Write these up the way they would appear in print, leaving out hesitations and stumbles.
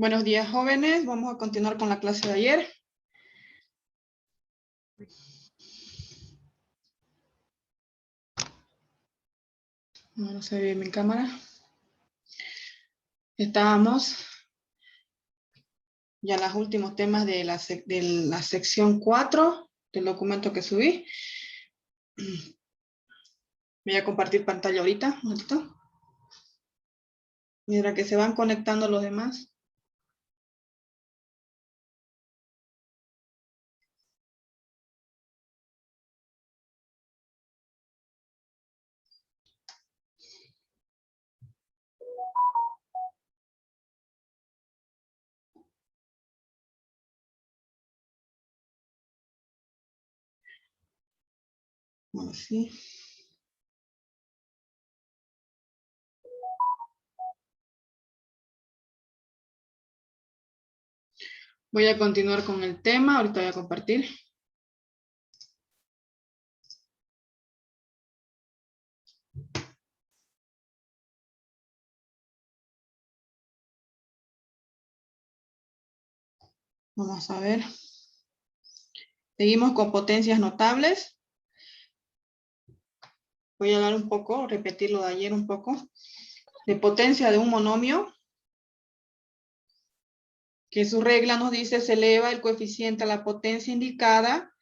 Buenos días, jóvenes. Vamos a continuar con la clase de ayer. No se ve mi cámara. Estábamos ya en los últimos temas de la sección 4 del documento que subí. Voy a compartir pantalla ahorita, un ratito. Mientras que se van conectando los demás. Así. Voy a continuar con el tema. Ahorita voy a compartir. Vamos a ver. Seguimos con potencias notables. Voy a hablar un poco, repetir lo de ayer un poco. De potencia de un monomio, que su regla nos dice se eleva el coeficiente a la potencia indicada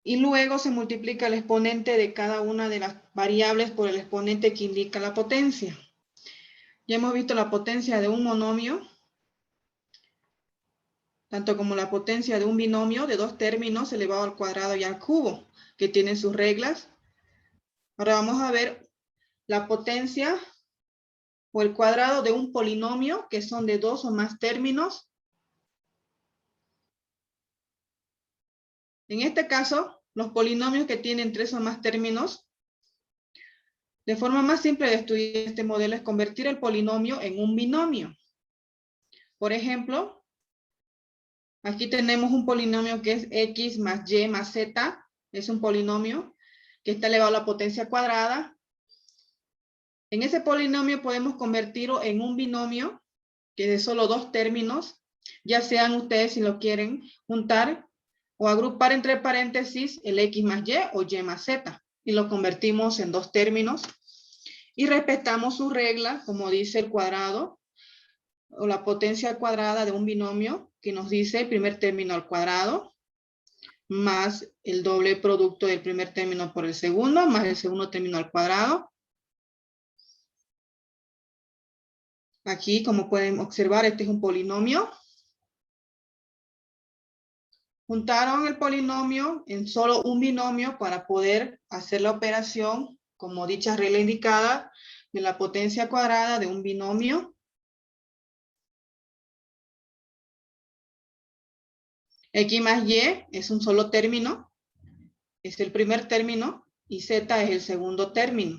y luego se multiplica el exponente de cada una de las variables por el exponente que indica la potencia. Ya hemos visto la potencia de un monomio, tanto como la potencia de un binomio de dos términos elevado al cuadrado y al cubo, que tienen sus reglas. Ahora vamos a ver la potencia o el cuadrado de un polinomio, que son de dos o más términos. En este caso, los polinomios que tienen tres o más términos, de forma más simple de estudiar este modelo es convertir el polinomio en un binomio. Por ejemplo, aquí tenemos un polinomio que es x más y más z. Es un polinomio que está elevado a la potencia cuadrada. En ese polinomio podemos convertirlo en un binomio que es de solo dos términos, ya sean ustedes si lo quieren juntar o agrupar entre paréntesis el x más y o y más z. Y lo convertimos en dos términos. Y respetamos su regla, como dice el cuadrado o la potencia cuadrada de un binomio, que nos dice el primer término al cuadrado, más el doble producto del primer término por el segundo, más el segundo término al cuadrado. Aquí, como pueden observar, este es un polinomio. Juntaron el polinomio en solo un binomio para poder hacer la operación, como dicha regla indicada, de la potencia cuadrada de un binomio. X más Y es un solo término, es el primer término, y Z es el segundo término.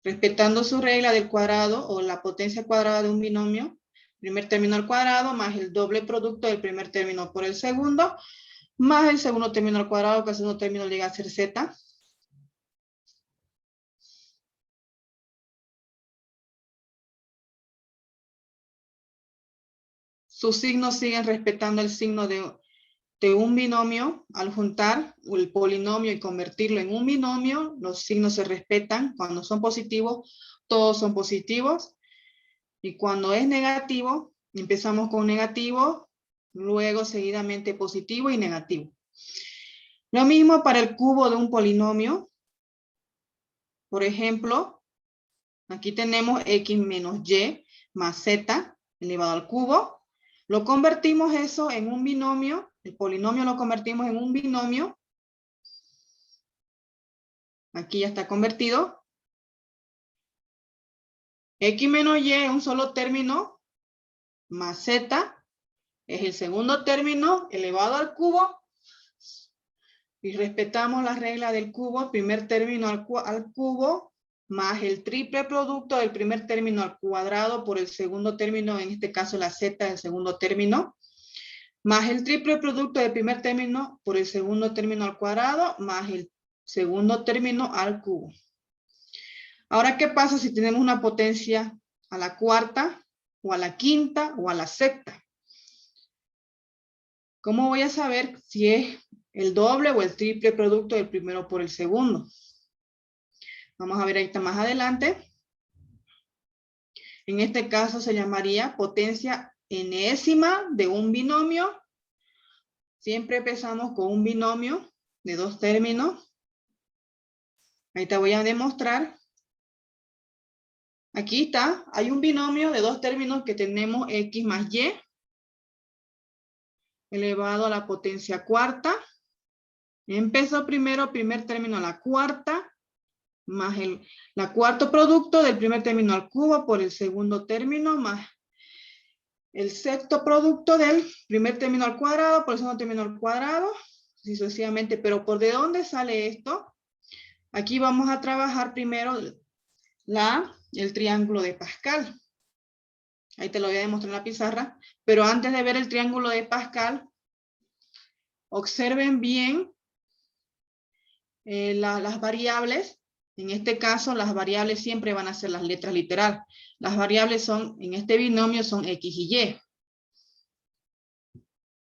Respetando su regla del cuadrado o la potencia cuadrada de un binomio, primer término al cuadrado más el doble producto del primer término por el segundo, más el segundo término al cuadrado, que el segundo término llega a ser Z. Sus signos siguen respetando el signo de un binomio. Al juntar el polinomio y convertirlo en un binomio, los signos se respetan. Cuando son positivos, todos son positivos. Y cuando es negativo, empezamos con negativo, luego seguidamente positivo y negativo. Lo mismo para el cubo de un polinomio. Por ejemplo, aquí tenemos x menos y más z elevado al cubo. Lo convertimos eso en un binomio. El polinomio lo convertimos en un binomio. Aquí ya está convertido. X menos y es un solo término, más z es el segundo término elevado al cubo. Y respetamos la regla del cubo, primer término al cubo, más el triple producto del primer término al cuadrado por el segundo término, en este caso la z del segundo término, más el triple producto del primer término por el segundo término al cuadrado, más el segundo término al cubo. Ahora, ¿qué pasa si tenemos una potencia a la cuarta? o a la quinta, o a la sexta. ¿Cómo voy a saber si es el doble o el triple producto del primero por el segundo? Vamos a ver ahorita más adelante. En este caso se llamaría potencia enésima de un binomio. Siempre empezamos con un binomio de dos términos. Ahí te voy a demostrar. Aquí está, hay un binomio de dos términos que tenemos x más y elevado a la potencia cuarta. Empezó primero, primer término a la cuarta, más la cuarto producto del primer término al cubo por el segundo término, más el sexto producto del primer término al cuadrado por el segundo término al cuadrado, así sucesivamente. Pero ¿por de dónde sale esto? Aquí vamos a trabajar primero el triángulo de Pascal. Ahí te lo voy a demostrar en la pizarra. Pero antes de ver el triángulo de Pascal, observen bien las variables. En este caso, las variables siempre van a ser las letras literal. Las variables son, en este binomio, son X y Y.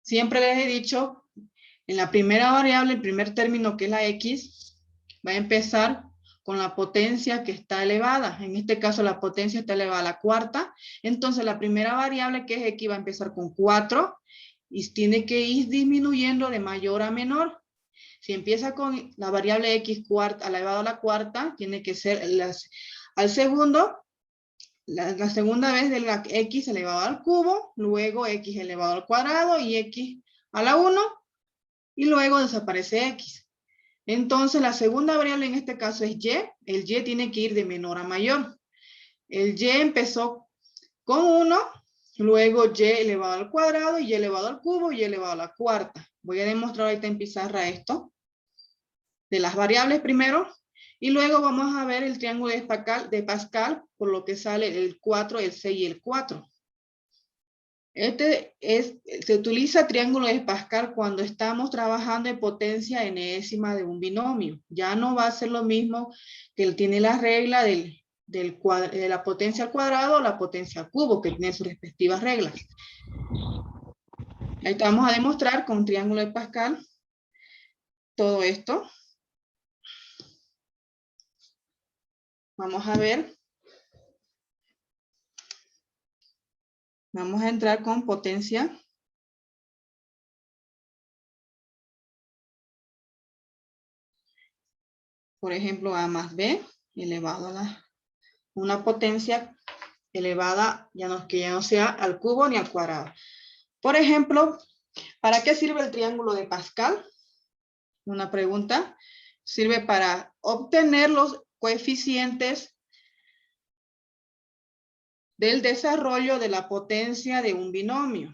Siempre les he dicho, en la primera variable, el primer término que es la X, va a empezar con la potencia que está elevada. En este caso, la potencia está elevada a la cuarta. Entonces, la primera variable que es X va a empezar con 4 y tiene que ir disminuyendo de mayor a menor. Si empieza con la variable x cuarta elevado a la cuarta, tiene que ser al segundo, la segunda vez de la x elevado al cubo, luego x elevado al cuadrado y x a la 1, y luego desaparece x. Entonces la segunda variable en este caso es y, el y tiene que ir de menor a mayor. El y empezó con 1, luego y elevado al cuadrado, y elevado al cubo, y elevado a la cuarta. Voy a demostrar ahorita en pizarra esto. De las variables primero, y luego vamos a ver el triángulo de Pascal, por lo que sale el 4, el 6 y el 4. Se utiliza triángulo de Pascal cuando estamos trabajando en potencia enésima de un binomio. Ya no va a ser lo mismo que tiene la regla de la potencia al cuadrado o la potencia al cubo, que tiene sus respectivas reglas. Ahí vamos a demostrar con triángulo de Pascal todo esto. Vamos a ver. Vamos a entrar con potencia. Por ejemplo, A más B elevado a una potencia elevada, que ya no sea al cubo ni al cuadrado. Por ejemplo, ¿para qué sirve el triángulo de Pascal? Una pregunta. Sirve para obtener los coeficientes del desarrollo de la potencia de un binomio.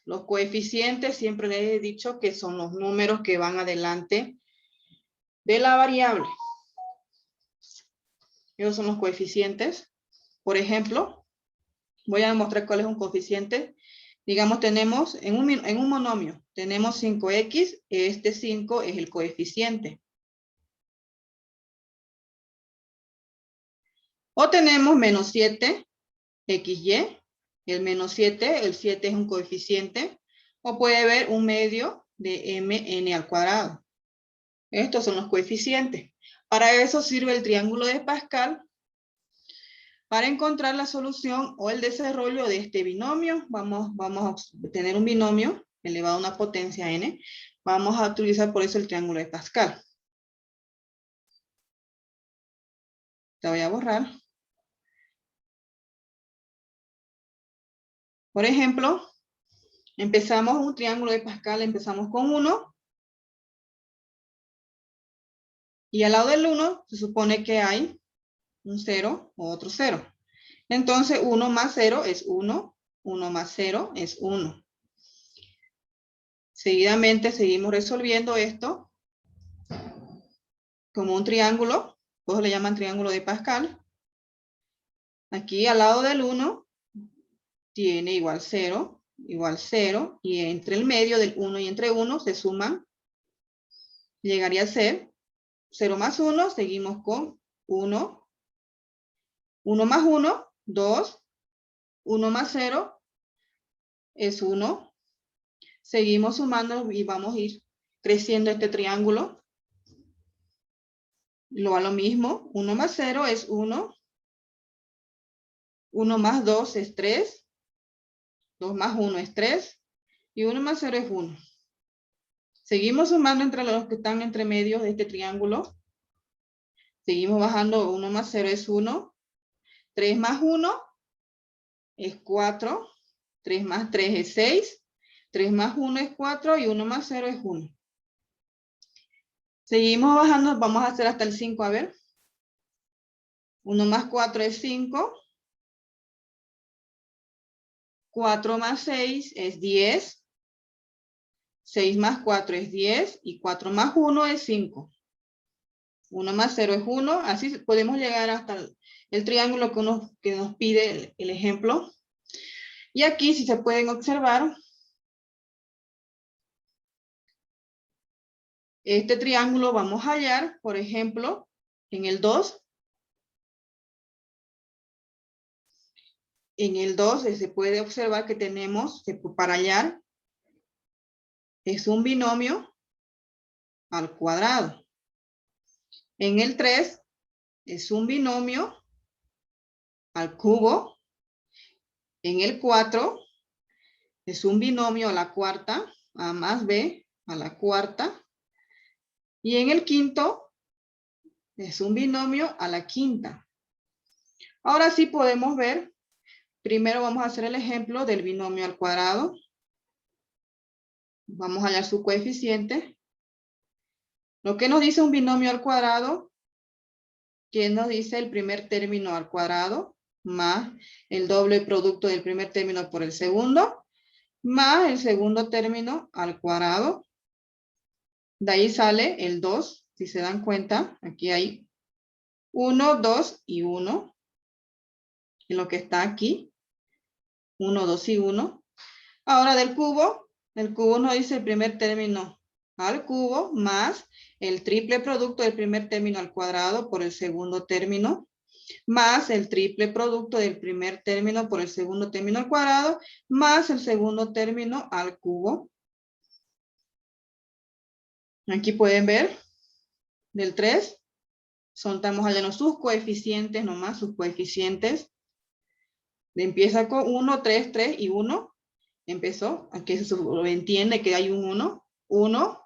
Los coeficientes siempre les he dicho que son los números que van adelante de la variable. Esos son los coeficientes. Por ejemplo, voy a demostrar cuál es un coeficiente. Digamos, tenemos en un monomio, tenemos 5x, este 5 es el coeficiente. O tenemos menos 7, xy, el menos 7, el 7 es un coeficiente. O puede haber un medio de mn al cuadrado. Estos son los coeficientes. Para eso sirve el triángulo de Pascal, para encontrar la solución o el desarrollo de este binomio. Vamos a tener un binomio elevado a una potencia n. Vamos a utilizar por eso el triángulo de Pascal. Te voy a borrar. Por ejemplo, empezamos un triángulo de Pascal, empezamos con 1. Y al lado del 1 se supone que hay un 0 o otro 0. Entonces 1 más 0 es 1. 1 más 0 es 1. Seguidamente seguimos resolviendo esto como un triángulo. Todos le llaman triángulo de Pascal. Aquí al lado del 1 tiene igual 0, y entre el medio del 1 y entre 1 se suman. Llegaría a ser 0 más 1, seguimos con 1. 1 más 1, 2. 1 más 0 es 1. Seguimos sumando y vamos a ir creciendo este triángulo. Lo mismo, 1 más 0 es 1. 1 más 2 es 3. 2 más 1 es 3. Y 1 más 0 es 1. Seguimos sumando entre los que están entre medios de este triángulo. Seguimos bajando, 1 más 0 es 1. 3 más 1 es 4. 3 más 3 es 6. 3 más 1 es 4 y 1 más 0 es 1. Seguimos bajando, vamos a hacer hasta el 5, a ver. 1 más 4 es 5. 4 más 6 es 10. 6 más 4 es 10 y 4 más 1 es 5. 1 más 0 es 1. Así podemos llegar hasta el triángulo que nos pide el ejemplo. Y aquí, si se pueden observar, este triángulo vamos a hallar, por ejemplo, en el 2. En el 2 se puede observar que tenemos, para hallar, es un binomio al cuadrado. En el 3 es un binomio al cubo. En el 4 es un binomio a la cuarta, a más b a la cuarta. Y en el 5 es un binomio a la quinta. Ahora sí podemos ver, primero vamos a hacer el ejemplo del binomio al cuadrado. Vamos a hallar su coeficiente. Lo que nos dice un binomio al cuadrado, que nos dice el primer término al cuadrado, más el doble producto del primer término por el segundo, más el segundo término al cuadrado. De ahí sale el 2, si se dan cuenta, aquí hay 1, 2 y 1. En lo que está aquí, 1, 2 y 1. Ahora del cubo, el cubo nos dice el primer término al cubo más el triple producto del primer término al cuadrado por el segundo término, más el triple producto del primer término por el segundo término al cuadrado, más el segundo término al cubo. Aquí pueden ver, del 3, estamos hallando sus coeficientes nomás, sus coeficientes. Empieza con 1, 3, 3 y 1. Empezó, aquí se entiende que hay un 1, 1,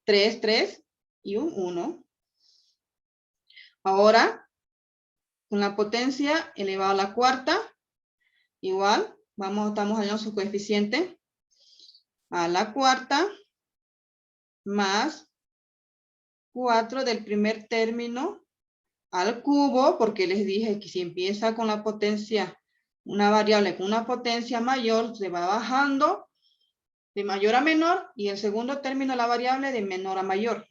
3, 3 y un 1. Ahora, con la potencia elevada a la cuarta, igual, estamos hallando su coeficiente a la cuarta más 4 del primer término al cubo, porque les dije que si empieza con la potencia, una variable con una potencia mayor, se va bajando de mayor a menor, y el segundo término la variable de menor a mayor.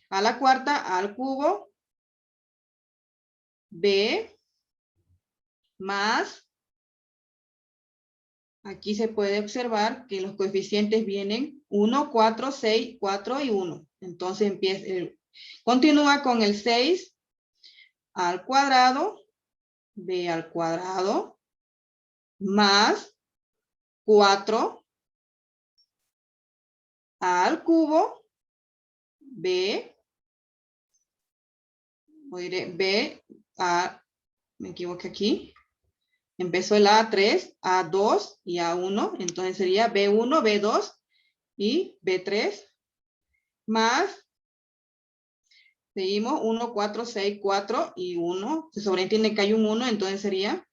A la cuarta al cubo, b más, aquí se puede observar que los coeficientes vienen 1, 4, 6, 4 y 1. Entonces continúa con el 6 al cuadrado, b al cuadrado, más 4 al cubo, b, me equivoqué aquí, empezó el A3, A2 y A1, entonces sería B1, B2 y B3, más, seguimos 1, 4, 6, 4 y 1, se sobreentiende que hay un 1, entonces sería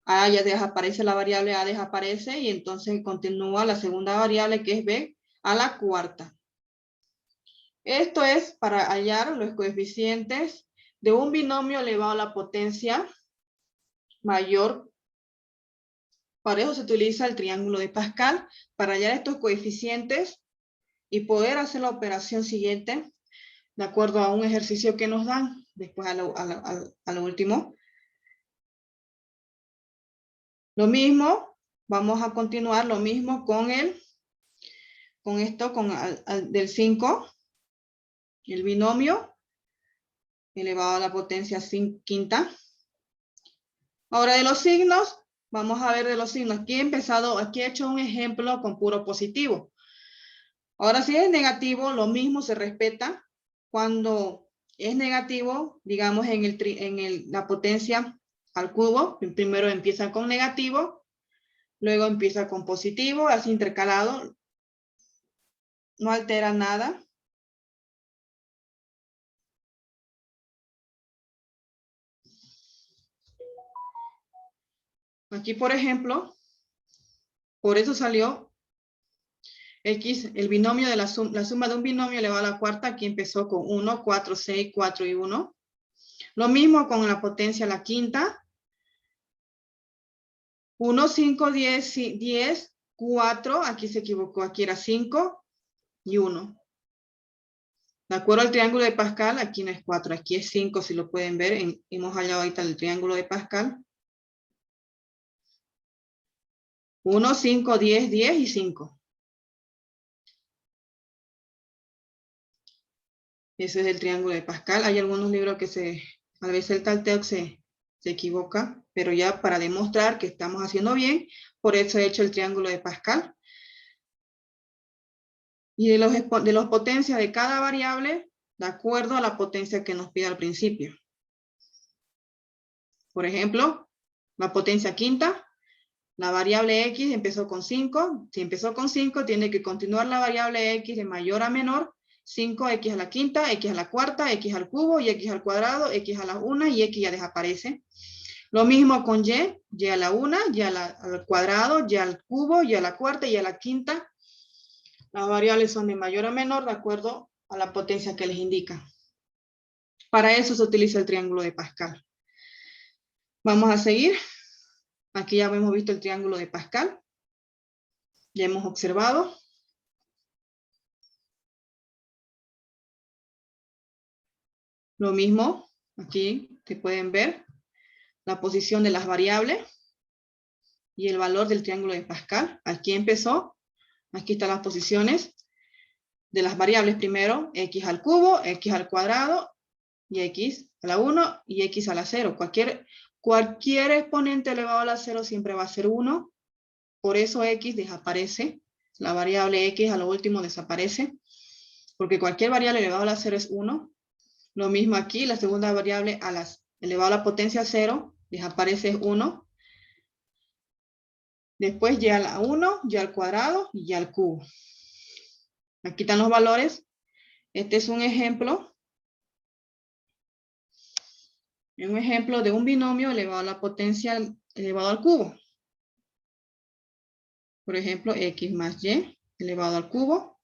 A, ya desaparece la variable A, desaparece, y entonces continúa la segunda variable que es B a la cuarta. Esto es para hallar los coeficientes de un binomio elevado a la potencia mayor. Para eso se utiliza el triángulo de Pascal, para hallar estos coeficientes y poder hacer la operación siguiente de acuerdo a un ejercicio que nos dan después a lo último. Lo mismo, vamos a continuar lo mismo con del 5, el binomio elevado a la potencia quinta. Ahora de los signos, vamos a ver de los signos. Aquí he hecho un ejemplo con puro positivo. Ahora si es negativo, lo mismo se respeta. Cuando es negativo, digamos la potencia al cubo, primero empieza con negativo, luego empieza con positivo, así intercalado, no altera nada. Aquí, por ejemplo, por eso salió X, el binomio de la suma de un binomio elevado a la cuarta, aquí empezó con 1, 4, 6, 4 y 1. Lo mismo con la potencia a la quinta. 1, 5, 10, 10, 4, aquí se equivocó, aquí era 5 y 1. De acuerdo al triángulo de Pascal, aquí no es 4, aquí es 5, si lo pueden ver. Hemos hallado ahorita el triángulo de Pascal. 1, 5, 10, 10 y 5. Ese es el triángulo de Pascal. Hay algunos libros que a veces el Talteo se equivoca, pero ya para demostrar que estamos haciendo bien, por eso he hecho el triángulo de Pascal. Y de los potencias de cada variable, de acuerdo a la potencia que nos pide al principio. Por ejemplo, la potencia quinta, la variable x empezó con 5. Si empezó con 5, tiene que continuar la variable x de mayor a menor. 5x a la quinta, x a la cuarta, x al cubo, y x al cuadrado, x a la 1 y x ya desaparece. Lo mismo con y a la 1, al cuadrado, y al cubo, y a la cuarta, y a la quinta. Las variables son de mayor a menor de acuerdo a la potencia que les indica. Para eso se utiliza el triángulo de Pascal. Vamos a seguir. Aquí ya hemos visto el triángulo de Pascal. Ya hemos observado. Lo mismo, aquí te pueden ver la posición de las variables y el valor del triángulo de Pascal. Aquí empezó. Aquí están las posiciones de las variables primero. X al cubo, x al cuadrado, y x a la 1 y x a la 0. Cualquier exponente elevado a la 0 siempre va a ser 1. Por eso x desaparece. La variable x a lo último desaparece. Porque cualquier variable elevado a la 0 es 1. Lo mismo aquí, la segunda variable elevado a la potencia 0 desaparece 1. Después y a la 1, y al cuadrado y al cubo. Aquí están los valores. Este es un ejemplo. Un ejemplo de un binomio elevado a la potencia elevado al cubo. Por ejemplo, x más y elevado al cubo.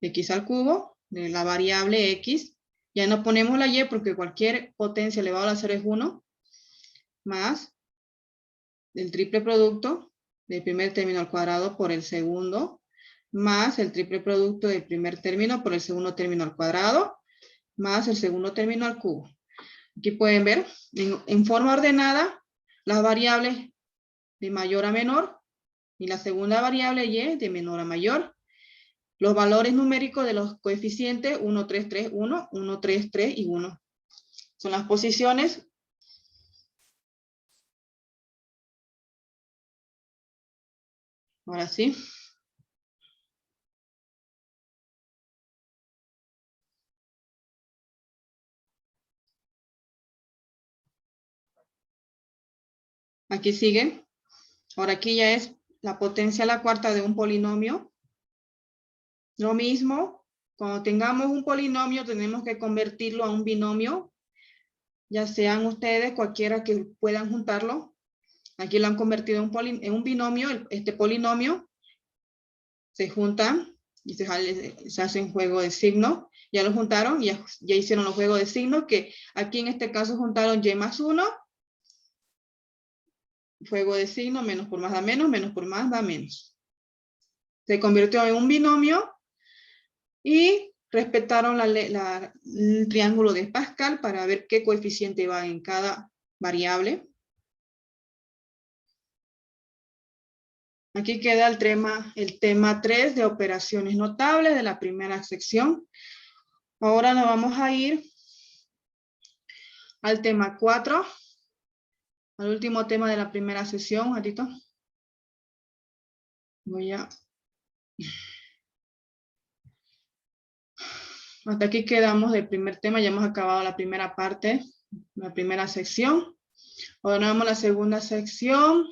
X al cubo de la variable x. Ya no ponemos la y porque cualquier potencia elevado a la 0 es 1. Más el triple producto del primer término al cuadrado por el segundo. Más el triple producto del primer término por el segundo término al cuadrado. Más el segundo término al cubo. Aquí pueden ver en forma ordenada las variables de mayor a menor y la segunda variable y de menor a mayor. Los valores numéricos de los coeficientes 1, 3, 3, 1, 1, 3, 3 y 1. Son las posiciones. Ahora sí. Aquí sigue. Ahora aquí ya es la potencia a la cuarta de un polinomio. Lo mismo, cuando tengamos un polinomio tenemos que convertirlo a un binomio. Ya sean ustedes cualquiera que puedan juntarlo. Aquí lo han convertido en un binomio. Este polinomio se juntan y se hacen juego de signos. Ya lo juntaron, ya hicieron los juegos de signos, que aquí en este caso juntaron y más 1. Juego de signos, menos por más da menos por más da menos. Se convirtió en un binomio y respetaron el triángulo de Pascal para ver qué coeficiente va en cada variable. Aquí queda el tema 3 de operaciones notables de la primera sección. Ahora nos vamos a ir al tema 4, al último tema de la primera sesión, Gatito. Hasta aquí quedamos del primer tema, ya hemos acabado la primera parte, la primera sección. Ahora vamos a la segunda sección.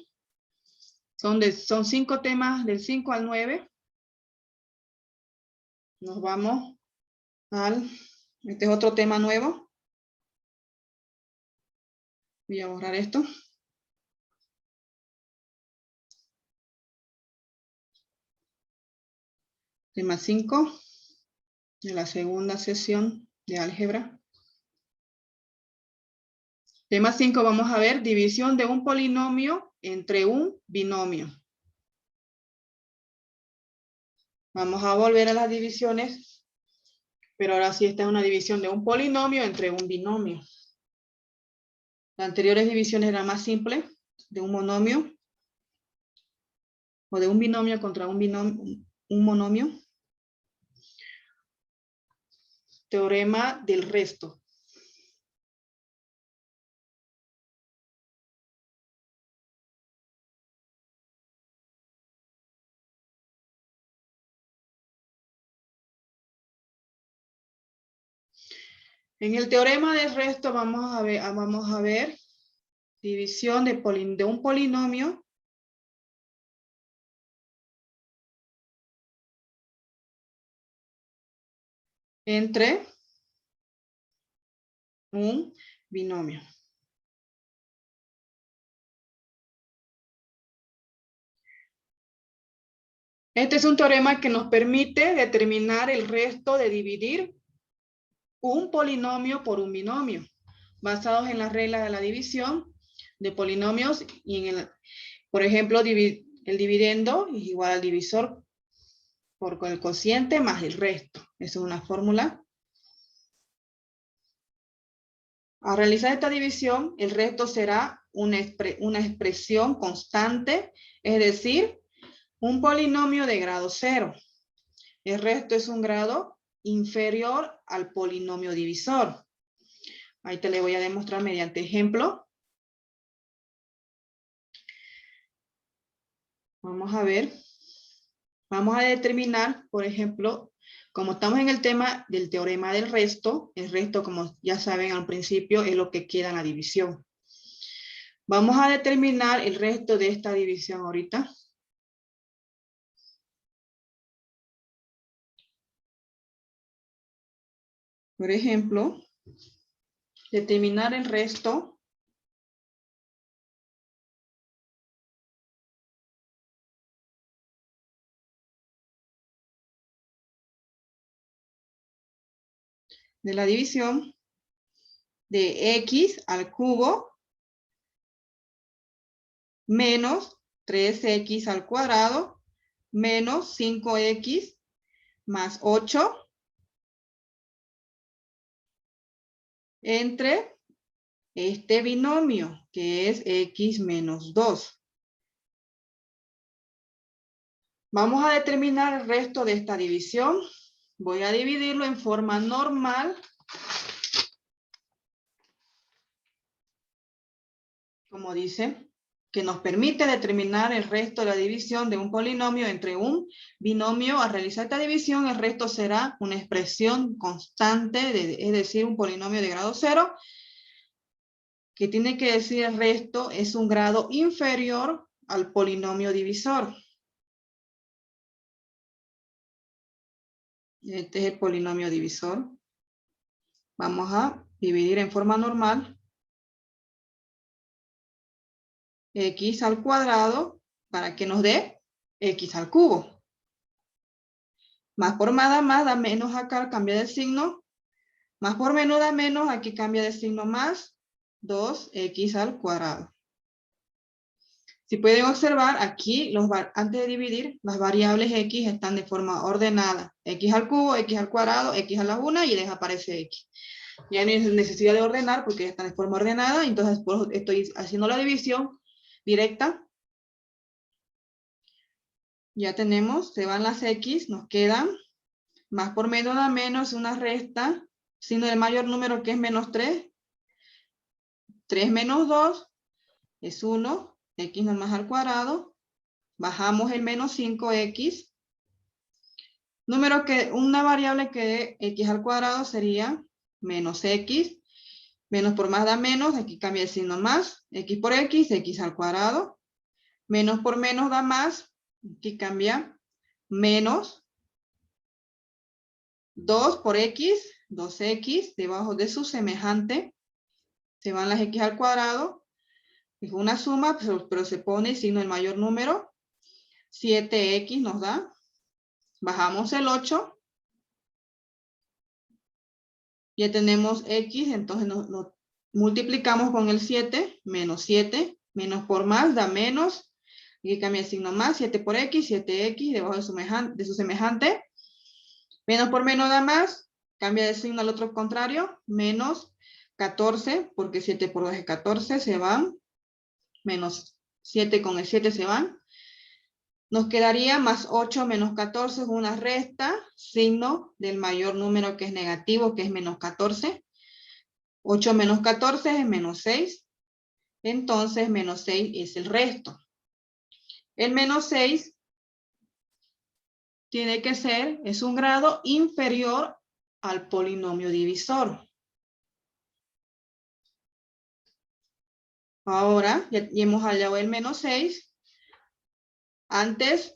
Son 5 temas del 5 al 9. Nos vamos este es otro tema nuevo. Voy a borrar esto. Tema 5 de la segunda sesión de álgebra. Tema 5 vamos a ver división de un polinomio entre un binomio. Vamos a volver a las divisiones, pero ahora sí esta es una división de un polinomio entre un binomio. Las anteriores divisiones eran más simples, de un monomio, o de un binomio contra un monomio. Teorema del resto. En el teorema del resto vamos a ver división de un polinomio entre un binomio. Este es un teorema que nos permite determinar el resto de dividir un polinomio por un binomio, basados en las reglas de la división de polinomios y por ejemplo, el dividendo es igual al divisor por el cociente más el resto. Esa es una fórmula. Al realizar esta división, el resto será una expresión constante, es decir, un polinomio de grado 0. El resto es un grado inferior al polinomio divisor. Ahí te le voy a demostrar mediante ejemplo. Vamos a ver. Vamos a determinar, por ejemplo, como estamos en el tema del teorema del resto, el resto, como ya saben al principio, es lo que queda en la división. Vamos a determinar el resto de esta división ahorita. Por ejemplo, determinar el resto de la división de x al cubo menos 3x al cuadrado menos 5x más 8 entre este binomio que es x menos 2. Vamos a determinar el resto de esta división. Voy a dividirlo en forma normal. Como dice, que nos permite determinar el resto de la división de un polinomio entre un binomio. Al realizar esta división, el resto será una expresión constante, es decir, un polinomio de grado 0, que tiene que decir el resto es un grado inferior al polinomio divisor. Este es el polinomio divisor. Vamos a dividir en forma normal. X al cuadrado para que nos dé X al cubo. Más por más da menos acá, cambia de signo. Más por menos da menos, aquí cambia de signo más 2x al cuadrado. Si pueden observar, aquí antes de dividir, las variables x están de forma ordenada. X al cubo, x al cuadrado, x a la 1 y desaparece x. Ya no hay necesidad de ordenar porque ya están de forma ordenada, entonces por eso estoy haciendo la división directa. Ya tenemos, se van las x, nos quedan más por menos da menos, una resta, signo del mayor número que es menos 3, 3 menos 2 es 1, x nomás al cuadrado. Bajamos el menos 5x. Una variable que dé x al cuadrado sería menos x. Menos por más da menos, aquí cambia el signo más. X por x al cuadrado. Menos por menos da más, aquí cambia menos. 2 por x, 2x, debajo de su semejante. Se van las x al cuadrado. Es una suma, pero se pone el signo del mayor número. 7x nos da. Bajamos el 8. Ya tenemos x, entonces lo multiplicamos con el 7, menos 7. Menos por más da menos. Aquí cambia el signo más, 7 por x, 7x, debajo de su semejante. Menos por menos da más, cambia de signo al otro contrario, menos 14, porque 7 por 2 es 14, se van. Menos 7 con el 7 se van. Nos quedaría más 8 menos 14, es una resta, signo del mayor número que es negativo, que es menos 14. 8 menos 14 es menos 6. Entonces, menos 6 es el resto. El menos 6 tiene que ser, es un grado inferior al polinomio divisor. Ahora, ya hemos hallado el menos 6. Antes,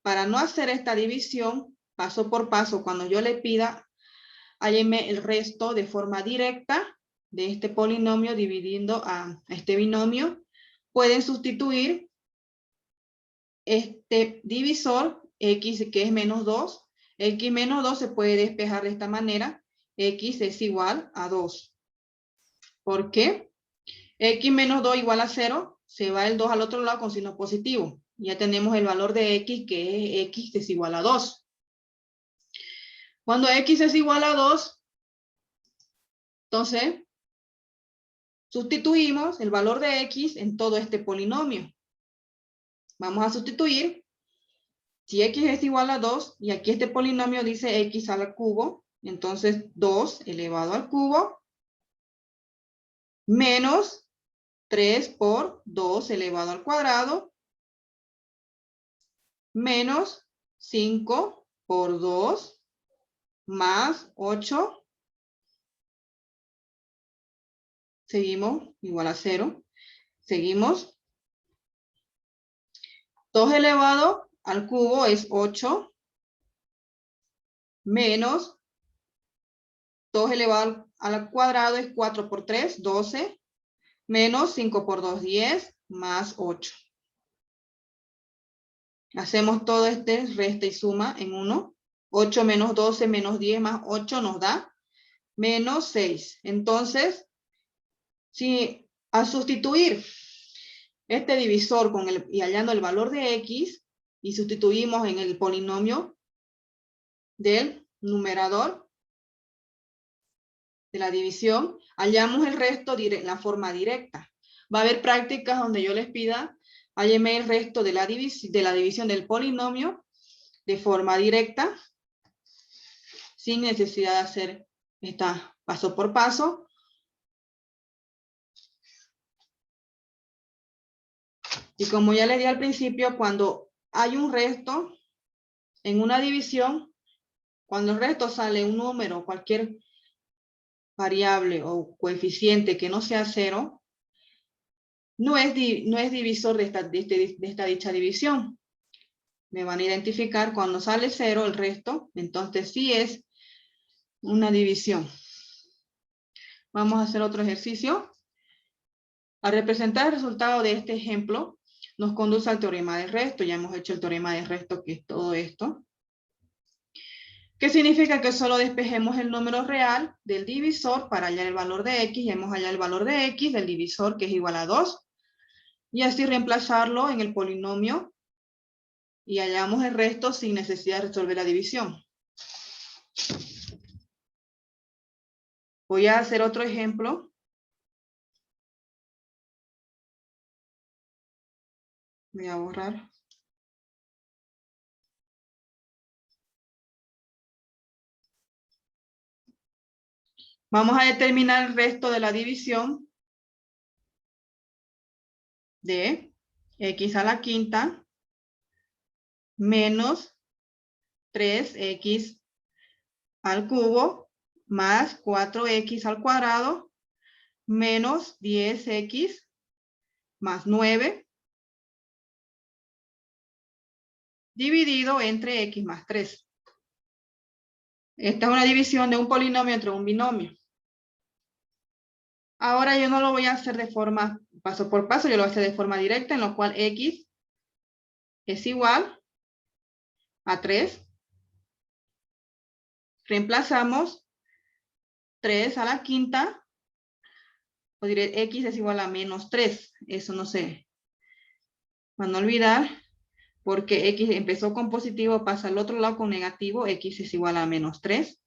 para no hacer esta división, paso por paso, cuando yo le pida, hálleme el resto de forma directa de este polinomio dividiendo a este binomio. Pueden sustituir este divisor, x que es menos 2. X menos 2 se puede despejar de esta manera. X es igual a 2. ¿Por qué? X menos 2 igual a 0. Se va el 2 al otro lado con signo positivo. Ya tenemos el valor de x, que es x es igual a 2. Cuando x es igual a 2, entonces sustituimos el valor de x en todo este polinomio. Vamos a sustituir. Si x es igual a 2, y aquí este polinomio dice x al cubo, entonces 2 elevado al cubo menos 3 por 2 elevado al cuadrado menos 5 por 2 más 8. Seguimos, igual a 0. Seguimos. 2 elevado al cubo es 8. Menos 2 elevado al cuadrado es 4 por 3, 12. Menos 5 por 2, 10. Más 8. Hacemos todo este resta y suma en 1. 8 menos 12 menos 10 más 8 nos da menos 6. Entonces, si al sustituir este divisor y hallando el valor de x y sustituimos en el polinomio del numerador de la división, hallamos el resto en la forma directa. Va a haber prácticas donde yo les pida, hálleme el resto de la división del polinomio de forma directa, sin necesidad de hacer esta paso por paso. Y como ya les di al principio, cuando hay un resto en una división, cuando el resto sale un número, cualquier variable o coeficiente que no sea 0, no es divisor de esta dicha división. Me van a identificar cuando sale 0 el resto, entonces sí es una división. Vamos a hacer otro ejercicio. Al representar el resultado de este ejemplo, nos conduce al teorema de resto. Ya hemos hecho el teorema de resto, que es todo esto. ¿Qué significa? Que solo despejemos el número real del divisor para hallar el valor de x. Ya hemos hallado el valor de x del divisor, que es igual a 2. Y así reemplazarlo en el polinomio. Y hallamos el resto sin necesidad de resolver la división. Voy a hacer otro ejemplo. Voy a borrar. Vamos a determinar el resto de la división de x a la quinta menos 3x al cubo más 4x al cuadrado menos 10x más 9 dividido entre x más 3. Esta es una división de un polinomio entre un binomio. Ahora yo no lo voy a hacer de forma paso por paso, yo lo voy a hacer de forma directa, en lo cual x es igual a 3. Reemplazamos 3 a la quinta, o diré x es igual a menos 3. Eso no sé. Para no olvidar, porque x empezó con positivo, pasa al otro lado con negativo, x es igual a menos 3.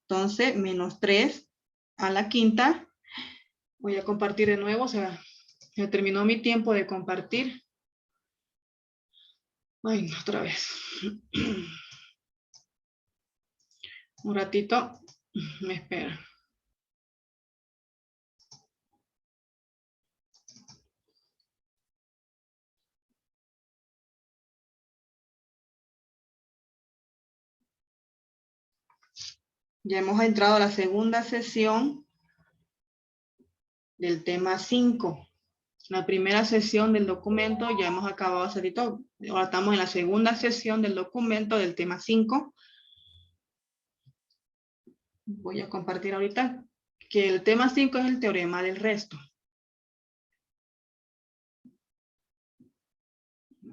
Entonces, menos 3 a la quinta. Voy a compartir de nuevo, o sea, ya terminó mi tiempo de compartir. Ay, no, otra vez. Un ratito, me espera. Ya hemos entrado a la segunda sesión del tema 5. La primera sesión del documento ya hemos acabado de hacer todo. Ahora estamos en la segunda sesión del documento del tema 5. Voy a compartir ahorita que el tema 5 es el teorema del resto.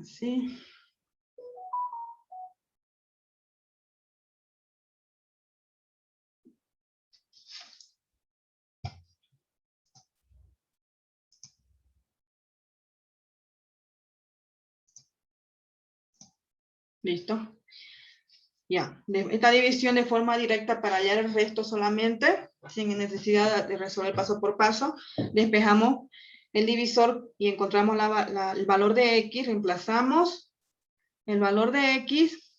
Así. ¿Listo? Ya. Esta división de forma directa para hallar el resto solamente, sin necesidad de resolver paso por paso, despejamos el divisor y encontramos el valor de x, reemplazamos el valor de x,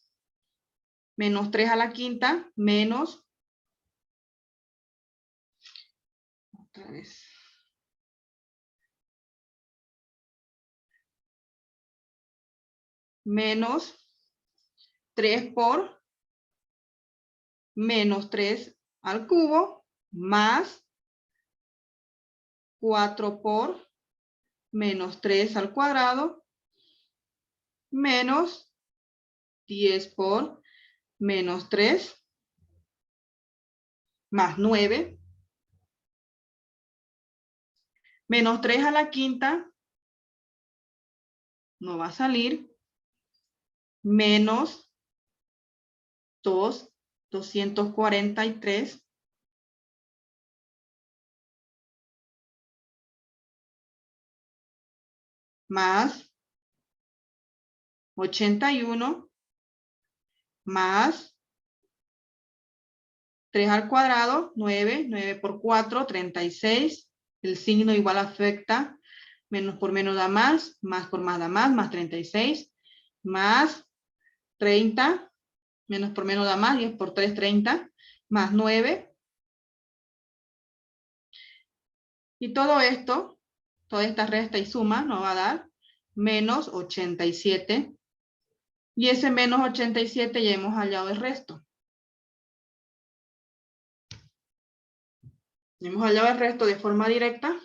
menos 3 a la quinta, menos, otra vez, menos 3 por menos 3 al cubo, más 4 por menos 3 al cuadrado, menos 10 por menos 3, más 9, menos 3 a la quinta, no va a salir, menos 2, 243, más 81, más 3 al cuadrado, 9, 9 por 4, 36, el signo igual afecta, menos por menos da más por más da más 36, más 30, menos por menos da más, 10 por 3, 30, más 9. Y todo esto, toda esta resta y suma nos va a dar menos 87. Y ese menos 87 ya hemos hallado el resto. Hemos hallado el resto de forma directa.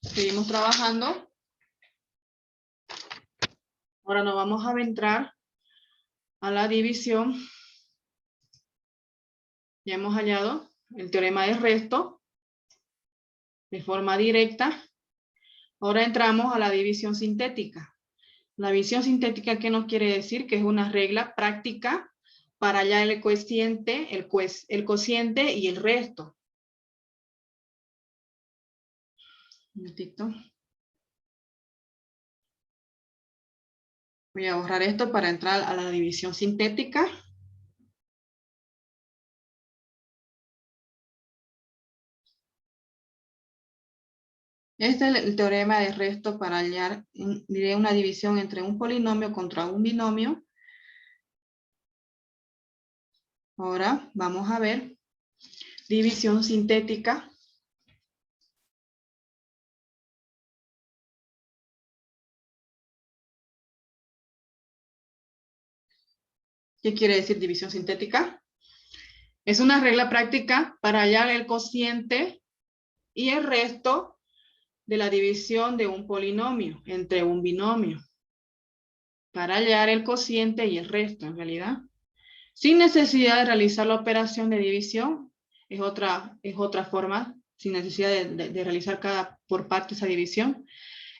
Seguimos trabajando. Ahora nos vamos a entrar a la división. Ya hemos hallado el teorema de resto de forma directa. Ahora entramos a la división sintética. La división sintética, ¿qué nos quiere decir? Que es una regla práctica para hallar el cociente, el cociente y el resto. Un momentito. Voy a borrar esto para entrar a la división sintética. Este es el teorema de resto para hallar, diré, una división entre un polinomio contra un binomio. Ahora vamos a ver división sintética. ¿Qué quiere decir división sintética? Es una regla práctica para hallar el cociente y el resto de la división de un polinomio entre un binomio. Para hallar el cociente y el resto, en realidad. Sin necesidad de realizar la operación de división, es otra forma, sin necesidad de realizar por parte esa división.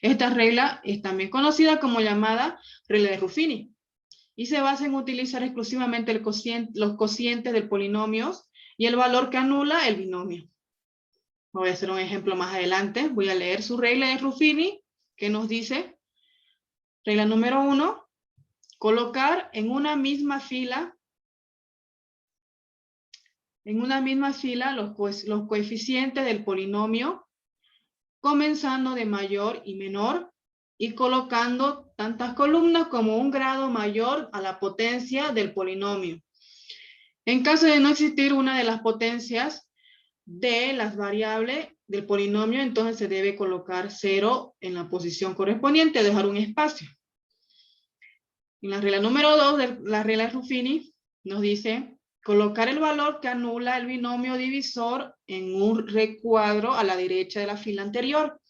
Esta regla es también conocida como llamada regla de Ruffini y se basa en utilizar exclusivamente los cocientes del polinomio y el valor que anula el binomio. Voy a hacer un ejemplo más adelante. Voy a leer su regla de Ruffini, que nos dice, regla número 1, colocar en una misma fila los coeficientes del polinomio, comenzando de mayor y menor, y colocando tantas columnas como un grado mayor a la potencia del polinomio. En caso de no existir una de las potencias de las variables del polinomio, entonces se debe colocar 0 en la posición correspondiente, dejar un espacio. En la regla número 2 de la regla de Ruffini nos dice colocar el valor que anula el binomio divisor en un recuadro a la derecha de la fila anterior.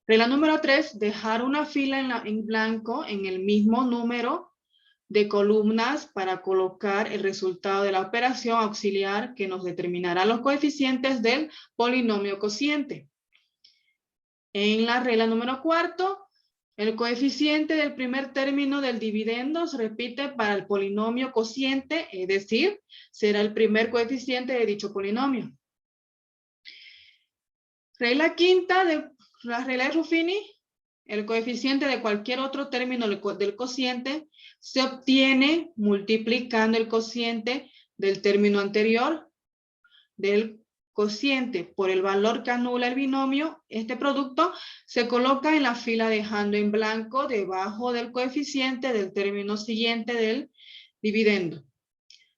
Regla número 3, dejar una fila en blanco en el mismo número de columnas para colocar el resultado de la operación auxiliar que nos determinará los coeficientes del polinomio cociente. En la regla número 4, el coeficiente del primer término del dividendo se repite para el polinomio cociente, es decir, será el primer coeficiente de dicho polinomio. Regla quinta de la regla de Ruffini, el coeficiente de cualquier otro término del cociente se obtiene multiplicando el cociente del término anterior del cociente por el valor que anula el binomio. Este producto se coloca en la fila dejando en blanco debajo del coeficiente del término siguiente del dividendo.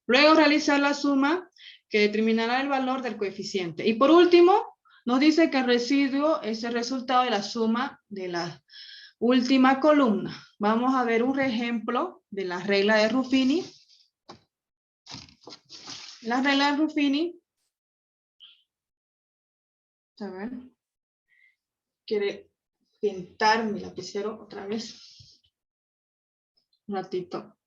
Luego realizar la suma que determinará el valor del coeficiente. Y por último, nos dice que el residuo es el resultado de la suma de la última columna. Vamos a ver un ejemplo de la regla de Ruffini. La regla de Ruffini, a ver, quiere pintar mi lapicero otra vez. Un ratito.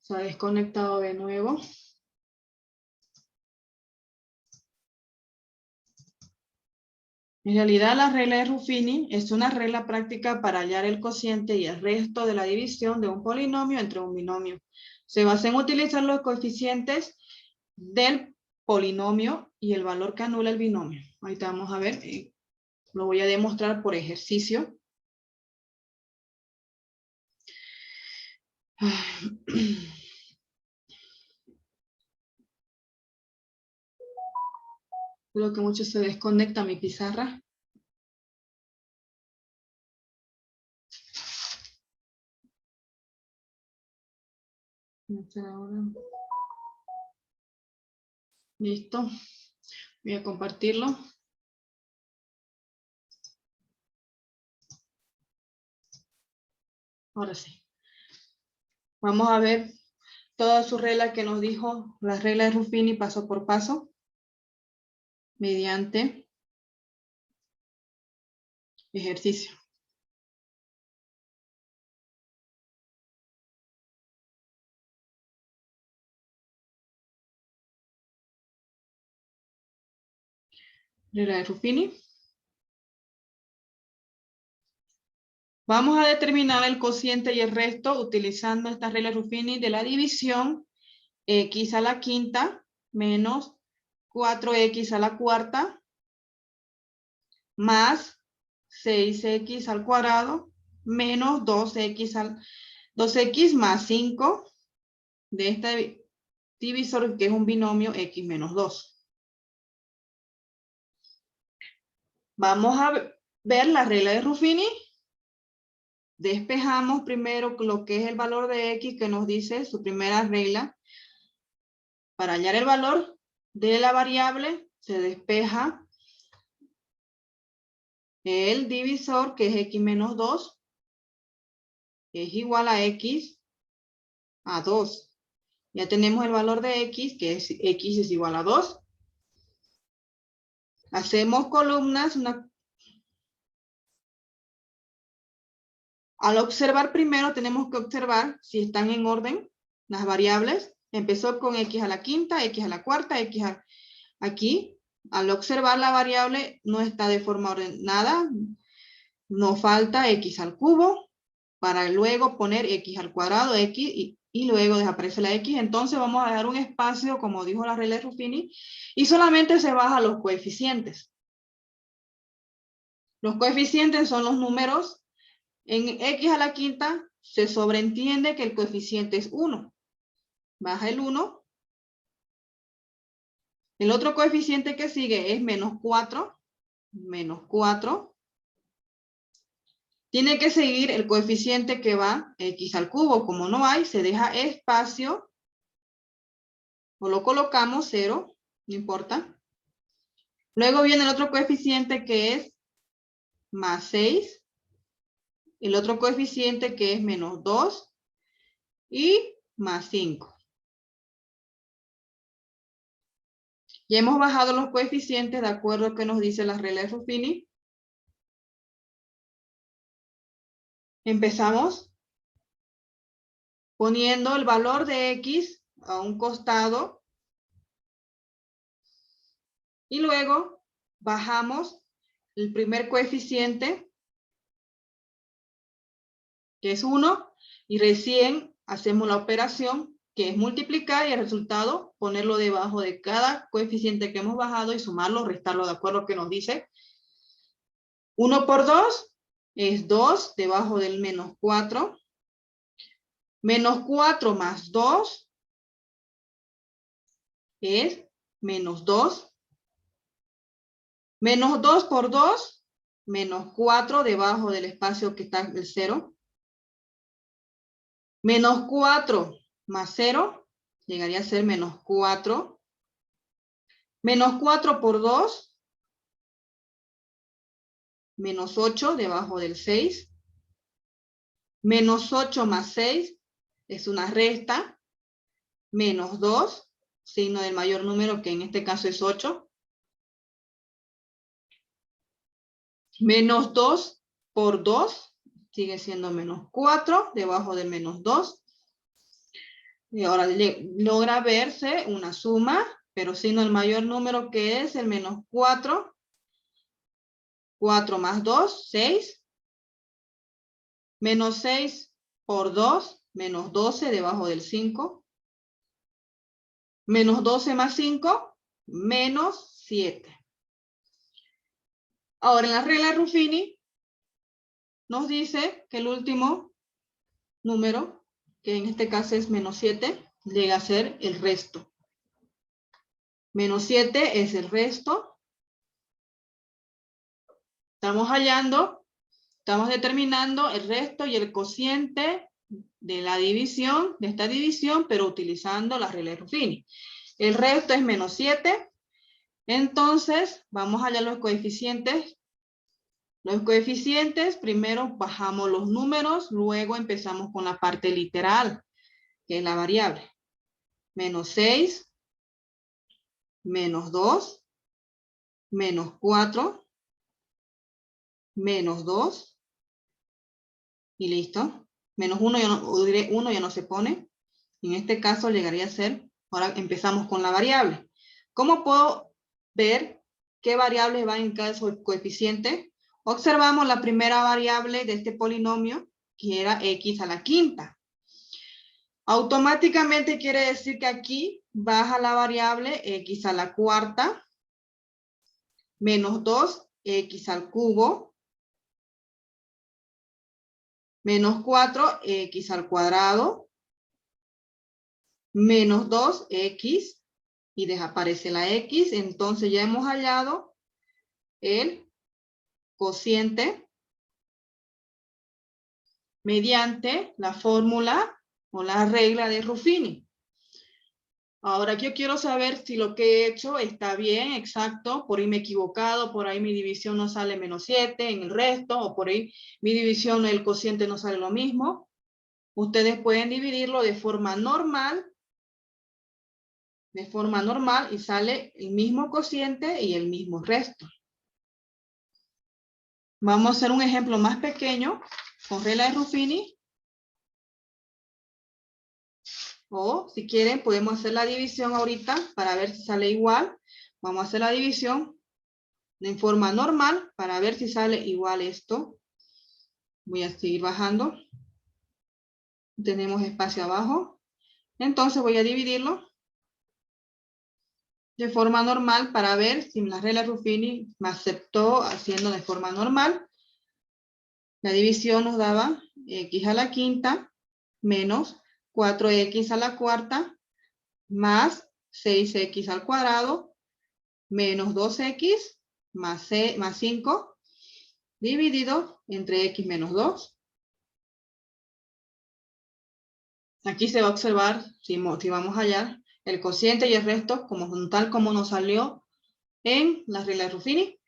Se ha desconectado de nuevo. En realidad, la regla de Ruffini es una regla práctica para hallar el cociente y el resto de la división de un polinomio entre un binomio. Se basa en utilizar los coeficientes del polinomio y el valor que anula el binomio. Ahorita vamos a ver, lo voy a demostrar por ejercicio. Creo que mucho se desconecta mi pizarra. Listo. Voy a compartirlo. Ahora sí. Vamos a ver toda su regla que nos dijo, la regla de Ruffini paso por paso, mediante ejercicio. Regla de Ruffini. Vamos a determinar el cociente y el resto utilizando esta regla de Ruffini de la división x a la quinta menos 4x a la cuarta más 6x al cuadrado menos 2x más 5 de este divisor que es un binomio x menos 2. Vamos a ver la regla de Ruffini. Despejamos primero lo que es el valor de x que nos dice su primera regla. Para hallar el valor de la variable se despeja el divisor que es x menos 2 es igual a x a 2. Ya tenemos el valor de x, que es x es igual a 2. Hacemos columnas. Al observar primero tenemos que observar si están en orden las variables. Empezó con x a la quinta, x a la cuarta, aquí. Al observar la variable no está de forma ordenada. Nos falta x al cubo para luego poner x al cuadrado, x y luego desaparece la x. Entonces vamos a dejar un espacio, como dijo la regla de Ruffini, y solamente se bajan los coeficientes. Los coeficientes son los números. En x a la quinta se sobreentiende que el coeficiente es 1. Baja el 1. El otro coeficiente que sigue es menos 4. Menos 4. Tiene que seguir el coeficiente que va x al cubo. Como no hay, se deja espacio. O lo colocamos 0. No importa. Luego viene el otro coeficiente que es más 6. El otro coeficiente que es menos 2. Y más 5. Ya hemos bajado los coeficientes de acuerdo a lo que nos dice la regla de Ruffini. Empezamos poniendo el valor de x a un costado. Y luego bajamos el primer coeficiente, que es 1. Y recién hacemos la operación, que es multiplicar y el resultado ponerlo debajo de cada coeficiente que hemos bajado y sumarlo, restarlo de acuerdo a lo que nos dice. 1 por 2 es 2 debajo del menos 4. Menos 4 más 2 es menos 2. Menos 2 por 2, menos 4 debajo del espacio que está el 0. Menos 4 más 0 llegaría a ser menos 4. Menos 4 por 2, menos 8 debajo del 6. Menos 8 más 6 es una resta. Menos 2, signo del mayor número, que en este caso es 8. Menos 2 por 2 sigue siendo menos 4 debajo del menos 2. Y ahora logra verse una suma, pero signo el mayor número, que es el menos 4. 4 más 2, 6. Menos 6 por 2, menos 12 debajo del 5. Menos 12 más 5, menos 7. Ahora en la regla de Ruffini nos dice que el último número, que en este caso es menos 7, llega a ser el resto. Menos 7 es el resto. Estamos hallando, estamos determinando el resto y el cociente de la división, de esta división, pero utilizando la regla de Ruffini. El resto es menos 7. Entonces, vamos a hallar los coeficientes. Los coeficientes, primero bajamos los números, luego empezamos con la parte literal, que es la variable. Menos 6, menos 2, menos 4, menos 2, y listo. Menos 1 ya no se pone. En este caso llegaría a ser, ahora empezamos con la variable. ¿Cómo puedo ver qué variables van en cada coeficiente? Observamos la primera variable de este polinomio, que era x a la quinta. Automáticamente quiere decir que aquí baja la variable x a la cuarta, menos 2x al cubo, menos 4x al cuadrado, menos 2x, y desaparece la x. Entonces ya hemos hallado el cociente mediante la fórmula o la regla de Ruffini. Ahora yo quiero saber si lo que he hecho está bien, exacto. Por ahí me he equivocado, por ahí mi división no sale menos 7 en el resto, o por ahí mi división, el cociente no sale lo mismo. Ustedes pueden dividirlo de forma normal y sale el mismo cociente y el mismo resto. Vamos a hacer un ejemplo más pequeño con regla de Ruffini. O si quieren podemos hacer la división ahorita para ver si sale igual. Vamos a hacer la división en forma normal para ver si sale igual esto. Voy a seguir bajando. Tenemos espacio abajo. Entonces voy a dividirlo de forma normal para ver si la regla Ruffini me aceptó haciendo de forma normal. La división nos daba x a la quinta menos 4x a la cuarta más 6x al cuadrado menos 2x más 5 dividido entre x menos 2. Aquí se va a observar, si vamos a hallar, el cociente y el resto tal como nos salió en la regla de Ruffini.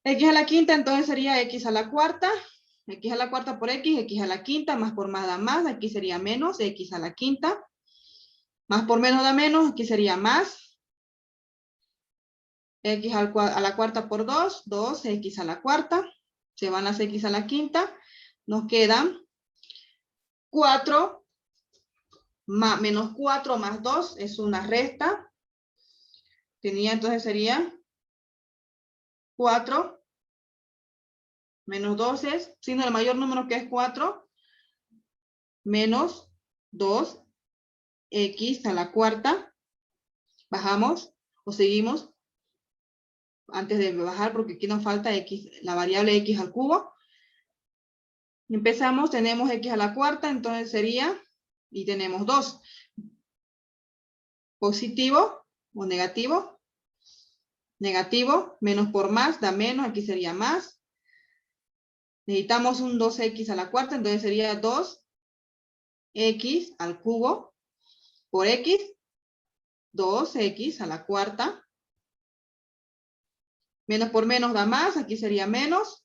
X a la quinta entonces sería x a la cuarta. X a la cuarta por x a la quinta, más por más da más, aquí sería menos x a la quinta. Más por menos da menos, aquí sería más. X a la cuarta por 2, 2x a la cuarta. Se van las x a la quinta. Nos quedan 4 menos 4 más 2 es una resta. Entonces sería 4 menos 2 es, signo del mayor número que es 4, menos 2x a la cuarta. Bajamos o seguimos antes de bajar porque aquí nos falta x, la variable x al cubo. Empezamos, tenemos x a la cuarta, entonces sería, y tenemos 2. Positivo o negativo. Negativo, menos por más, da menos, aquí sería más. Necesitamos un 2x a la cuarta, entonces sería 2x al cubo por x, 2x a la cuarta. Menos por menos da más, aquí sería menos.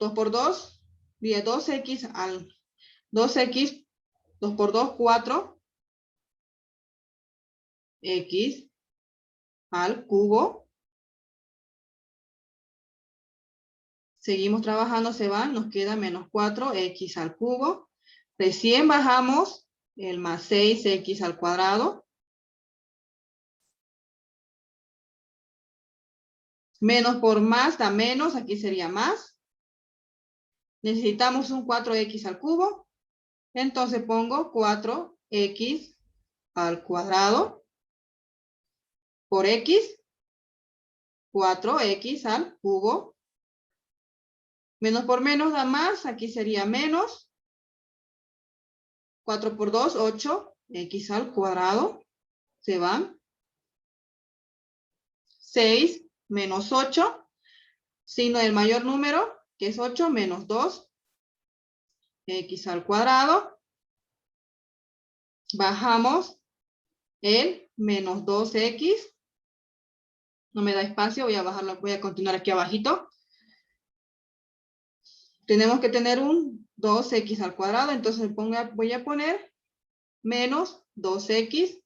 2 por 2, 2x al 2x, 2 por 2, 4. X al cubo. Seguimos trabajando, se van, nos queda menos 4x al cubo. Recién bajamos el más 6x al cuadrado. Menos por más da menos, aquí sería más. Necesitamos un 4x al cubo. Entonces pongo 4x al cuadrado por x. 4x al cubo. Menos por menos da más, aquí sería menos. 4 por 2, 8x al cuadrado. Se van. 6 menos 8. Signo del mayor número, que es 8, menos 2. X al cuadrado. Bajamos el menos 2x. No me da espacio, voy a bajarlo, voy a continuar aquí abajito. Tenemos que tener un 2x al cuadrado, entonces voy a poner menos 2x.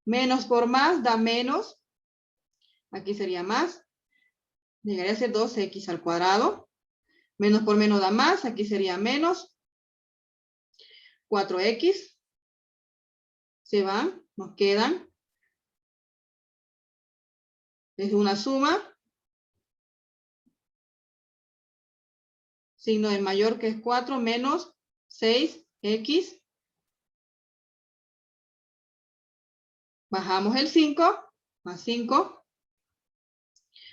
Menos por más da menos. Aquí sería más. Llegaría a ser 2x al cuadrado. Menos por menos da más. Aquí sería menos. 4x. Se van. Nos quedan. Es una suma. Signo del mayor que es 4 menos 6x. Bajamos el 5. Más 5.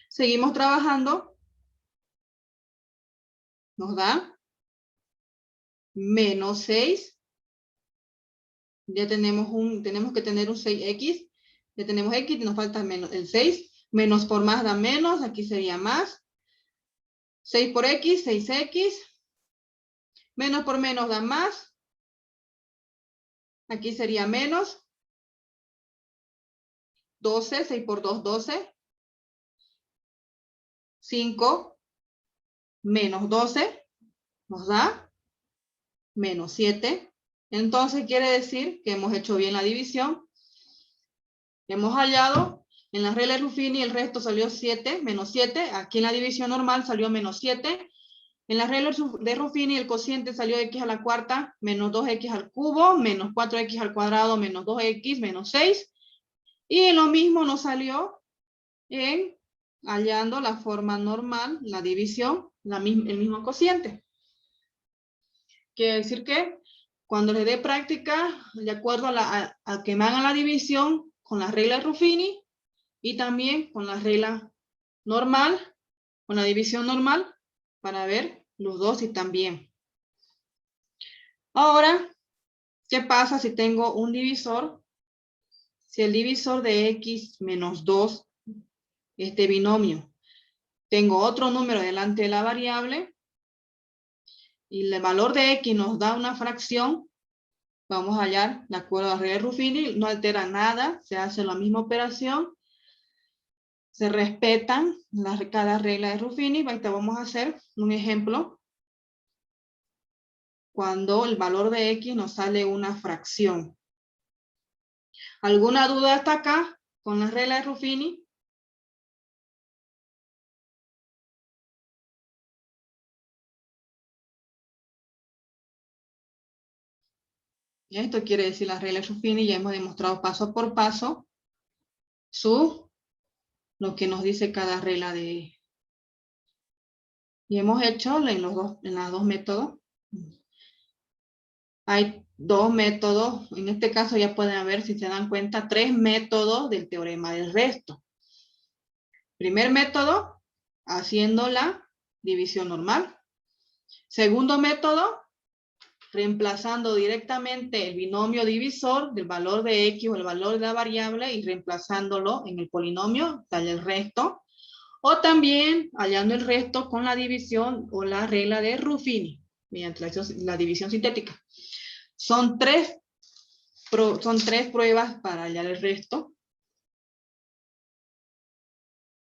Seguimos trabajando. Nos da menos 6. Ya tenemos que tener un 6x. Ya tenemos x y nos falta menos el 6. Menos por más da menos. Aquí sería más. 6 por x, 6x. Menos por menos da más. Aquí sería menos. 12, 6 por 2, 12. 5 menos 12. nos da menos 7. Entonces quiere decir que hemos hecho bien la división. Hemos hallado en la regla de Ruffini el resto salió 7, menos 7. Aquí en la división normal salió menos 7. En la regla de Ruffini el cociente salió x a la cuarta menos 2x al cubo menos 4x al cuadrado menos 2x menos 6. Y lo mismo nos salió en hallando la forma normal, la división, el mismo cociente. Quiere decir que cuando les dé práctica, de acuerdo a que me hagan la división con la regla de Ruffini y también con la regla normal, con la división normal, para ver los dos si están bien. Ahora, ¿qué pasa si tengo un divisor? Si el divisor de x menos 2, este binomio, tengo otro número delante de la variable y el valor de x nos da una fracción, vamos a hallar, de acuerdo a la regla de Ruffini, no altera nada, se hace la misma operación, se respetan cada regla de Ruffini. Ahorita vamos a hacer un ejemplo cuando el valor de x nos sale una fracción. ¿Alguna duda hasta acá con la regla de Ruffini? Esto quiere decir la regla de Ruffini, ya hemos demostrado paso por paso lo que nos dice cada regla de... Y hemos hecho en los dos métodos. Hay dos métodos, en este caso ya pueden ver, si se dan cuenta, 3 métodos del teorema del resto. Primer método, haciendo la división normal. Segundo método, reemplazando directamente el binomio divisor del valor de x o el valor de la variable y reemplazándolo en el polinomio, tal el resto. O también hallando el resto con la división o la regla de Ruffini, mediante la división sintética. Son tres pruebas para hallar el resto.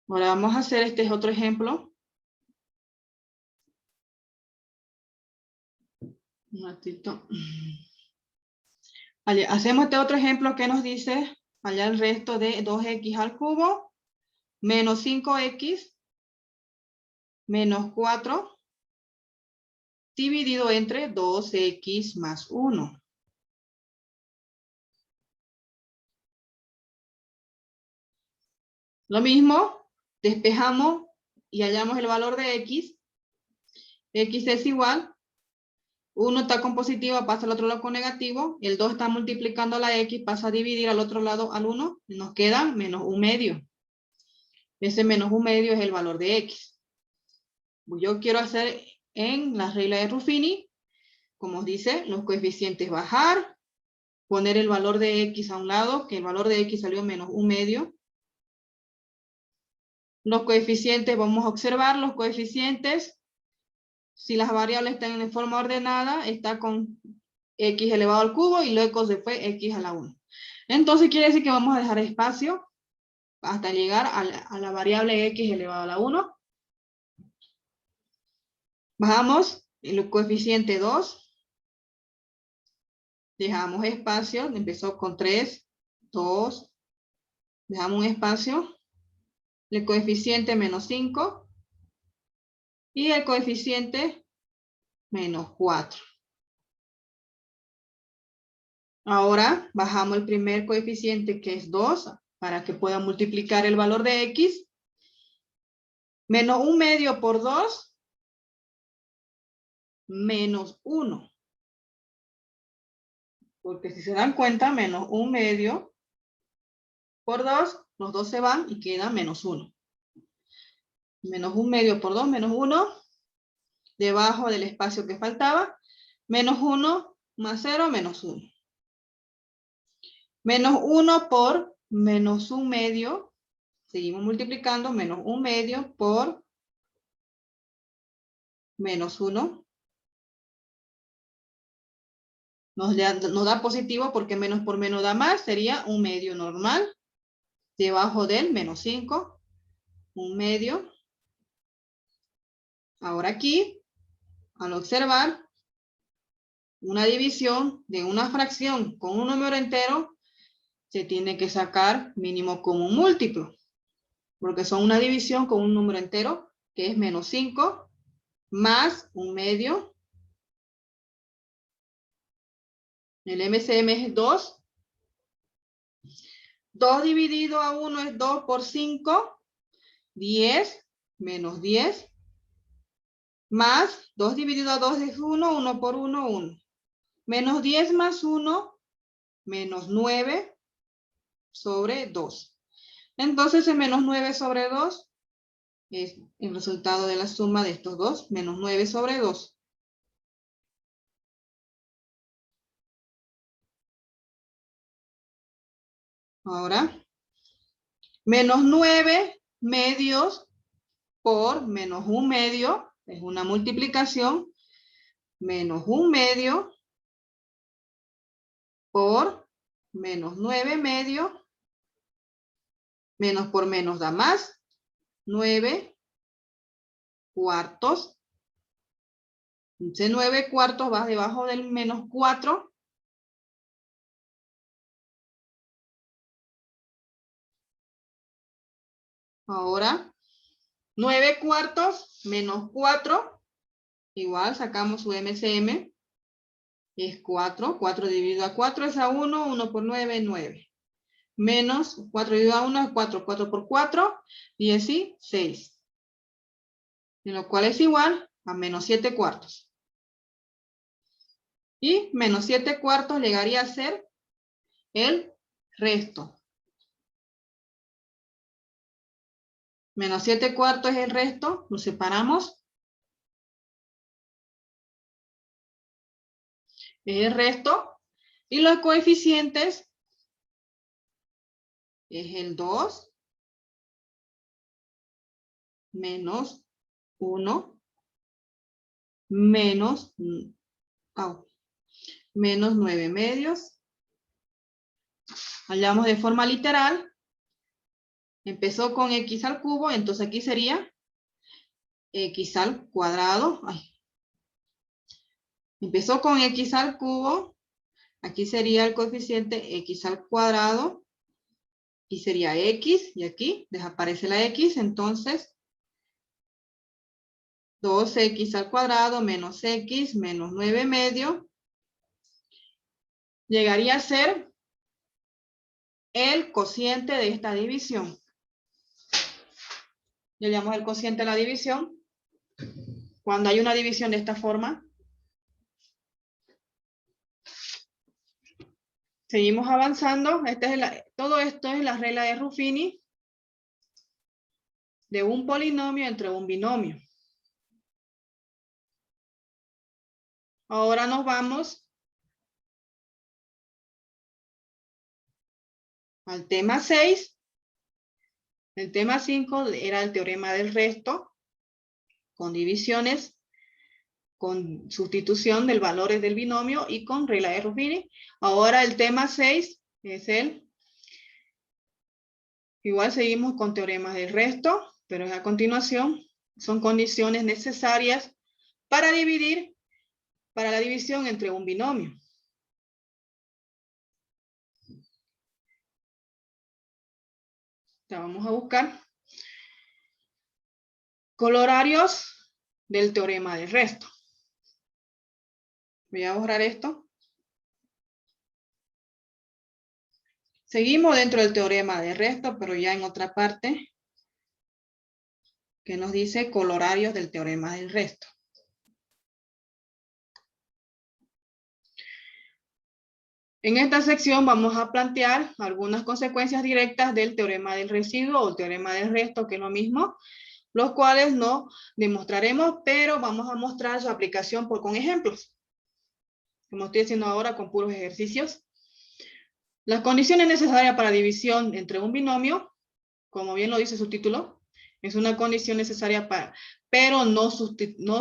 Ahora vamos a hacer este otro ejemplo. Un ratito. Vale, hacemos este otro ejemplo que nos dice hallar el resto de 2x al cubo menos 5x menos 4 dividido entre 2x más 1. Lo mismo, despejamos y hallamos el valor de x. X es igual. 1 está con positivo, pasa al otro lado con negativo. El 2 está multiplicando la x, pasa a dividir al otro lado al 1. Y nos queda menos 1/2. Ese menos 1/2 es el valor de x. Yo quiero hacer en la regla de Ruffini, como dice, los coeficientes bajar, poner el valor de x a un lado, que el valor de x salió menos 1/2. Los coeficientes, vamos a observar los coeficientes. Si las variables están en forma ordenada, está con x elevado al cubo y luego se fue x a la 1. Entonces quiere decir que vamos a dejar espacio hasta llegar a la variable x elevado a la 1. Bajamos el coeficiente 2. Dejamos espacio, empezó con 3, 2. Dejamos un espacio. El coeficiente menos 5. Y el coeficiente menos 4. Ahora bajamos el primer coeficiente que es 2 para que pueda multiplicar el valor de x. Menos 1/2 por 2. Menos 1. Porque si se dan cuenta, menos 1/2 por 2, los dos se van y queda menos 1. Menos 1/2 por 2, menos 1. Debajo del espacio que faltaba, menos 1 más 0, menos 1. Menos 1 por menos 1/2. Seguimos multiplicando, menos 1/2 por menos 1. Nos da positivo porque menos por menos da más. Sería 1/2 normal. Debajo del menos 5. 1/2. Ahora aquí, al observar una división de una fracción con un número entero, se tiene que sacar mínimo común múltiplo, porque son una división con un número entero, que es menos 5, más un medio. El MCM es 2. 2 dividido a 1 es 2 por 5, 10, menos 10, más 2 dividido a 2 es 1, 1 por 1, 1. Menos 10 más 1, menos 9 sobre 2. Entonces, el menos 9 sobre 2 es el resultado de la suma de estos dos, menos 9 sobre 2. Ahora, menos 9 medios por menos 1 medio, es una multiplicación, menos 1 medio por menos 9 medio, menos por menos da más, 9 cuartos. Ese 9 cuartos va debajo del menos 4. Ahora, 9 cuartos menos 4, igual sacamos su MCM, es 4. 4 dividido a 4 es a 1, 1 por 9, 9. Menos 4 dividido a 1 es 4, 4 por 4, 16. En lo cual es igual a menos 7 cuartos. Y menos 7 cuartos llegaría a ser el resto. Menos 7 cuartos es el resto, lo separamos. Es el resto. Y los coeficientes es el 2 menos 1 menos, menos 9 medios. Hallamos de forma literal. Empezó con x al cubo, entonces aquí sería x al cuadrado. Empezó con x al cubo. Aquí sería el coeficiente x al cuadrado. Y sería x, y aquí desaparece la x, entonces 2x al cuadrado menos x menos 9 medio llegaría a ser el cociente de esta división. Le llamamos el cociente de la división. Cuando hay una división de esta forma, seguimos avanzando. Todo esto es la regla de Ruffini de un polinomio entre un binomio. Ahora nos vamos al tema 6. El tema 5 era el teorema del resto, con divisiones, con sustitución del valores del binomio y con regla de Ruffini. Ahora el tema 6 es igual seguimos con teoremas del resto, pero a continuación son condiciones necesarias para dividir, para la división entre un binomio. Ya vamos a buscar colorarios del teorema del resto. Voy a borrar esto. Seguimos dentro del teorema del resto, pero ya en otra parte que nos dice colorarios del teorema del resto. En esta sección vamos a plantear algunas consecuencias directas del teorema del residuo o el teorema del resto, que es lo mismo, los cuales no demostraremos, pero vamos a mostrar su aplicación con ejemplos, como estoy haciendo ahora con puros ejercicios. Las condiciones necesarias para división entre un binomio, como bien lo dice su título, es una condición necesaria para, pero no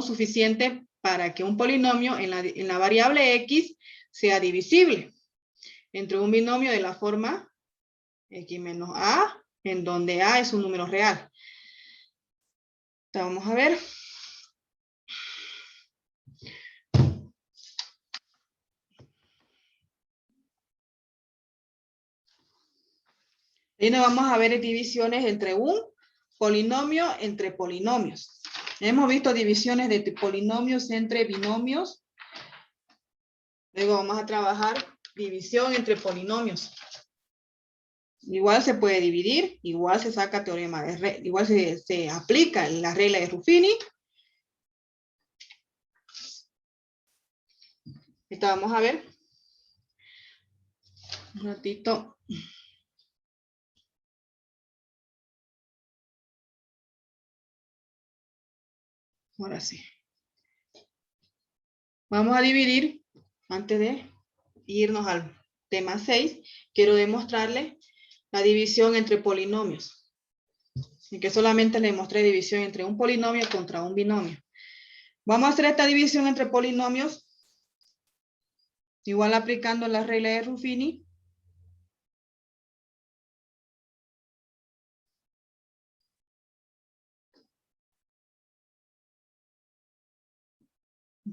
suficiente para que un polinomio en la variable x sea divisible entre un binomio de la forma x menos a, en donde a es un número real. Entonces, vamos a ver. Ahí nos vamos a ver divisiones entre un polinomio entre polinomios. Hemos visto divisiones de polinomios entre binomios. Luego vamos a trabajar división entre polinomios. Igual se puede dividir, igual se saca teorema de igual se aplica la regla de Ruffini. Esto vamos a ver. Un ratito. Ahora sí. Vamos a dividir, antes de irnos al tema 6, quiero demostrarles la división entre polinomios. Y que solamente le mostré división entre un polinomio contra un binomio. Vamos a hacer esta división entre polinomios, igual aplicando la regla de Ruffini.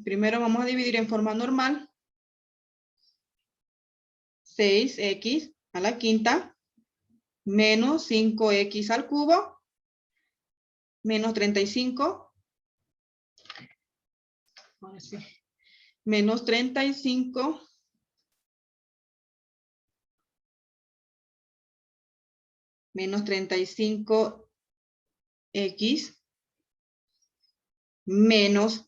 Primero vamos a dividir en forma normal. 6x a la quinta menos 5x al cubo menos 35. Ahora sí. Menos 35 menos 35x menos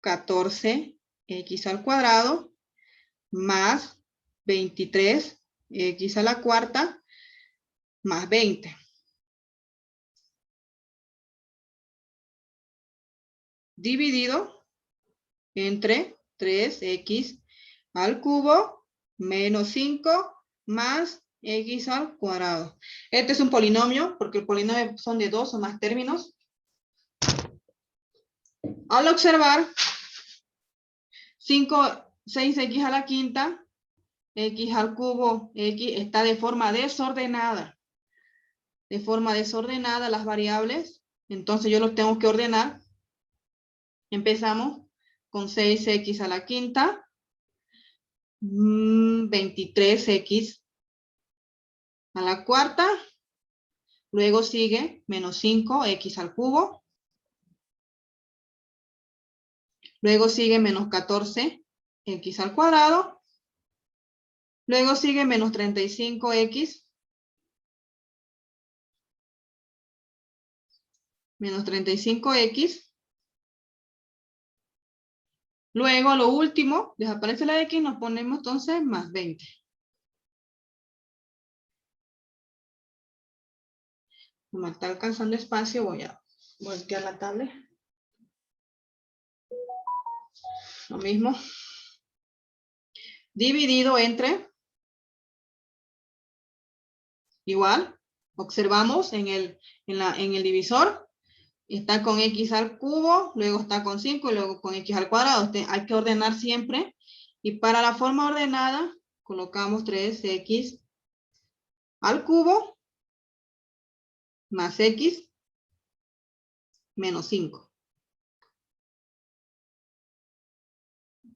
14x al cuadrado más 23x a la cuarta más 20. Dividido entre 3x al cubo menos 5 más x al cuadrado. Este es un polinomio, porque el polinomio son de 2 o más términos. Al observar 6x a la quinta, x al cubo, x está de forma desordenada. De forma desordenada las variables, entonces yo los tengo que ordenar. Empezamos con 6x a la quinta, 23x a la cuarta, luego sigue menos 5x al cubo, luego sigue menos 14x al cuadrado, luego sigue menos 35x, menos 35x, luego lo último, desaparece la x, nos ponemos entonces más 20. Como está alcanzando espacio, voy a voltear la tablet. Lo mismo. Dividido entre, igual, observamos en el divisor, está con x al cubo, luego está con 5 y luego con x al cuadrado. Hay que ordenar siempre. Y para la forma ordenada, colocamos 3x al cubo más x menos 5.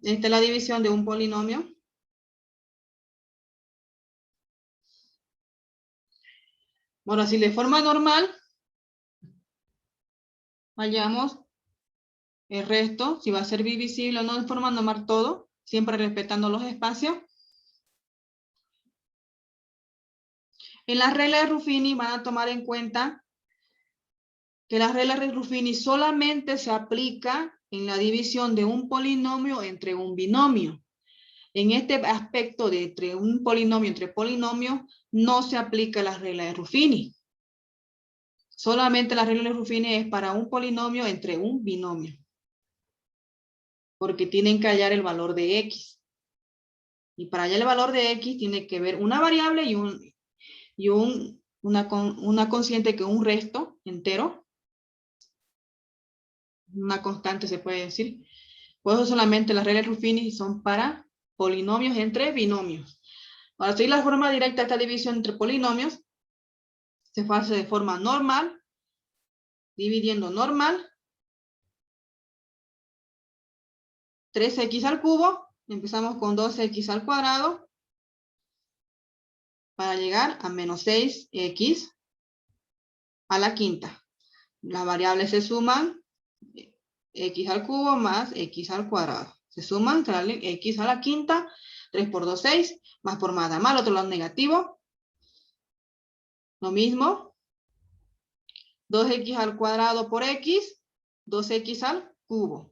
Esta es la división de un polinomio. Ahora, si de forma normal, hallamos el resto, si va a ser divisible o no de forma normal todo, siempre respetando los espacios. En la regla de Ruffini van a tomar en cuenta que la regla de Ruffini solamente se aplica en la división de un polinomio entre un binomio. En este aspecto de entre un polinomio entre polinomios, no se aplica la regla de Ruffini. Solamente la regla de Ruffini es para un polinomio entre un binomio. Porque tienen que hallar el valor de x. Y para hallar el valor de x tiene que ver una variable y una consciente que es un resto entero. Una constante se puede decir. Por eso solamente las reglas de Ruffini son para polinomios entre binomios. Para seguir la forma directa de esta división entre polinomios, se hace de forma normal, dividiendo normal, 3x al cubo, empezamos con 2x al cuadrado, para llegar a menos 6x a la quinta. Las variables se suman, x al cubo más x al cuadrado. Se suman, salen x a la quinta, 3 por 2, 6, más por más da más, al otro lado negativo. Lo mismo, 2x al cuadrado por x, 2x al cubo.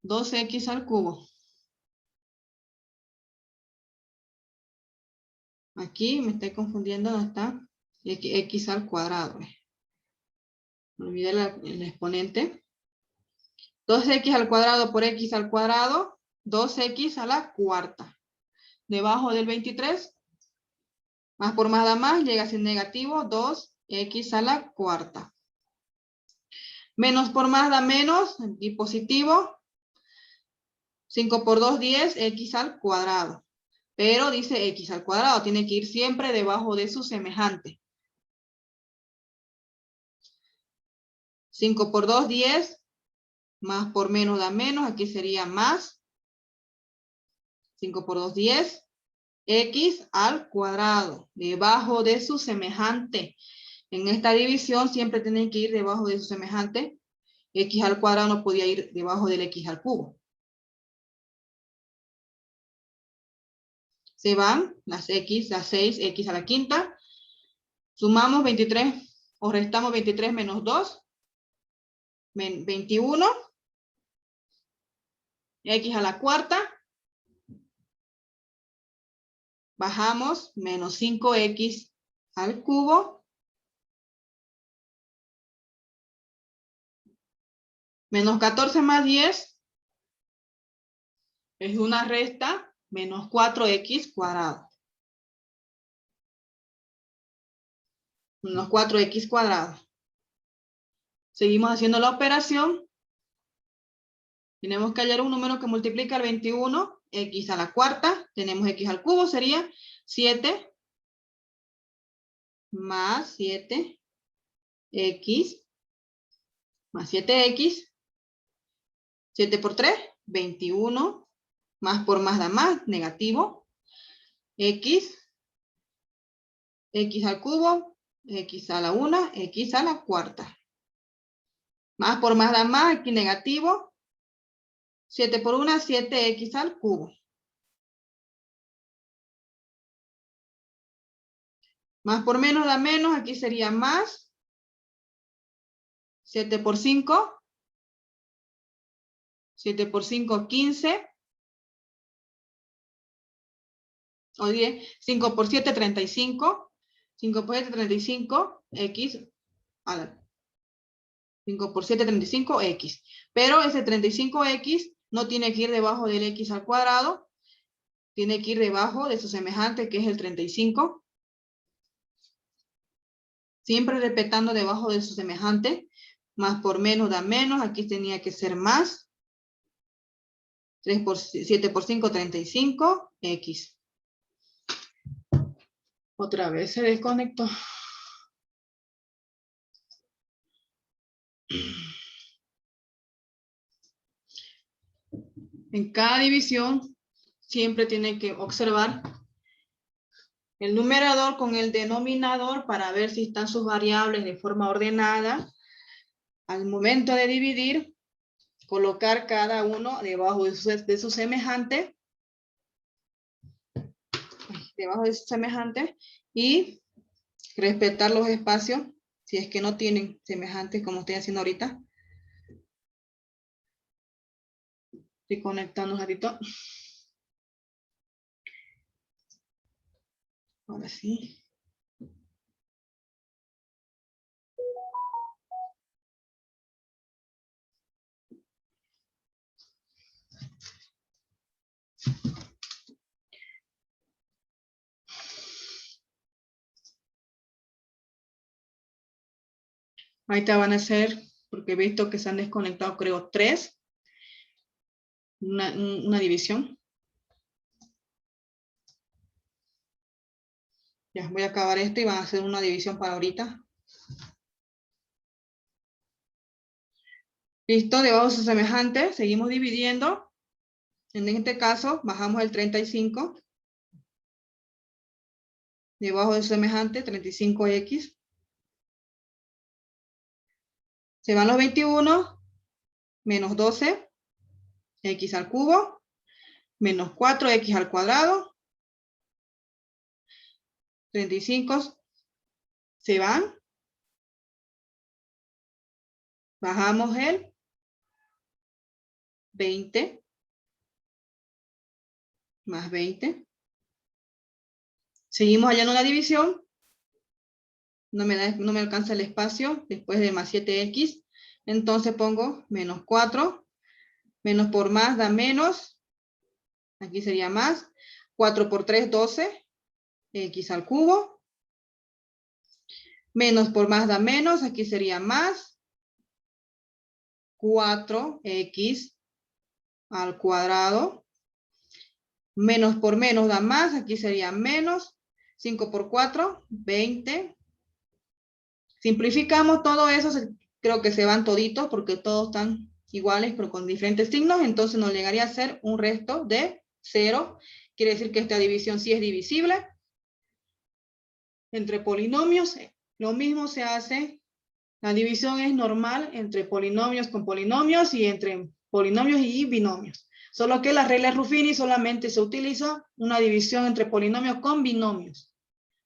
2x al cubo. Aquí me estoy confundiendo, ¿dónde está? X al cuadrado. Me olvidé el exponente. 2x al cuadrado por x al cuadrado, 2x a la cuarta. Debajo del 23, más por más da más, llega a ser negativo, 2x a la cuarta. Menos por más da menos, y positivo, 5 por 2, 10, x al cuadrado. Pero dice x al cuadrado, tiene que ir siempre debajo de su semejante. 5 por 2, 10, más por menos da menos, aquí sería más. 5 por 2, 10, x al cuadrado, debajo de su semejante. En esta división siempre tienen que ir debajo de su semejante. X al cuadrado no podía ir debajo del x al cubo. Se van las x, las 6, x a la quinta. Sumamos 23 o restamos 23 menos 2. 21. X a la cuarta. Bajamos menos 5x al cubo. Menos 14 más 10 es una resta, menos 4x cuadrado. Menos 4x cuadrado. Seguimos haciendo la operación. Tenemos que hallar un número que multiplica el 21, x a la cuarta. Tenemos x al cubo, sería 7 más 7x más 7x. 7 por 3, 21. Más por más da más, negativo. X al cubo, x a la 1, x a la cuarta. Más por más da más, aquí negativo. 7 por 1, 7x al cubo. Más por menos da menos, aquí sería más. 7 por 5. 7 por 5, 15. O 10. 5 por 7, 35. 5 por 7, 35. X a la 5 por 7, 35x. Pero ese 35x no tiene que ir debajo del x al cuadrado. Tiene que ir debajo de su semejante, que es el 35. Siempre respetando debajo de su semejante. Más por menos da menos. Aquí tenía que ser más. 3 por 7 por 5, 35x. Otra vez se desconectó. En cada división siempre tienen que observar el numerador con el denominador para ver si están sus variables de forma ordenada. Al momento de dividir, colocar cada uno debajo de su semejante. Debajo de su semejante. Y respetar los espacios si es que no tienen semejantes como estoy haciendo ahorita. Estoy conectando un ratito. Ahora sí. Ahorita van a ser, porque he visto que se han desconectado, creo, 3. Una división. Ya, voy a acabar esto y van a hacer una división para ahorita. Listo, debajo de su semejante, seguimos dividiendo. En este caso, bajamos el 35. Debajo de semejante, 35x. Se van los 21, menos 12, x al cubo, menos 4x al cuadrado. 35 se van. Bajamos el 20 más 20. Seguimos hallando la división. No me alcanza el espacio después de más 7x. Entonces pongo menos 4. Menos por más da menos. Aquí sería más. 4 por 3, 12. X al cubo. Menos por más da menos. Aquí sería más. 4x al cuadrado. Menos por menos da más. Aquí sería menos. 5 por 4, 20. Simplificamos todo eso. Creo que se van toditos porque todos están iguales pero con diferentes signos. Entonces nos llegaría a ser un resto de 0. Quiere decir que esta división sí es divisible. Entre polinomios, lo mismo se hace. La división es normal entre polinomios con polinomios y entre polinomios y binomios. Solo que la regla de Ruffini solamente se utiliza una división entre polinomios con binomios.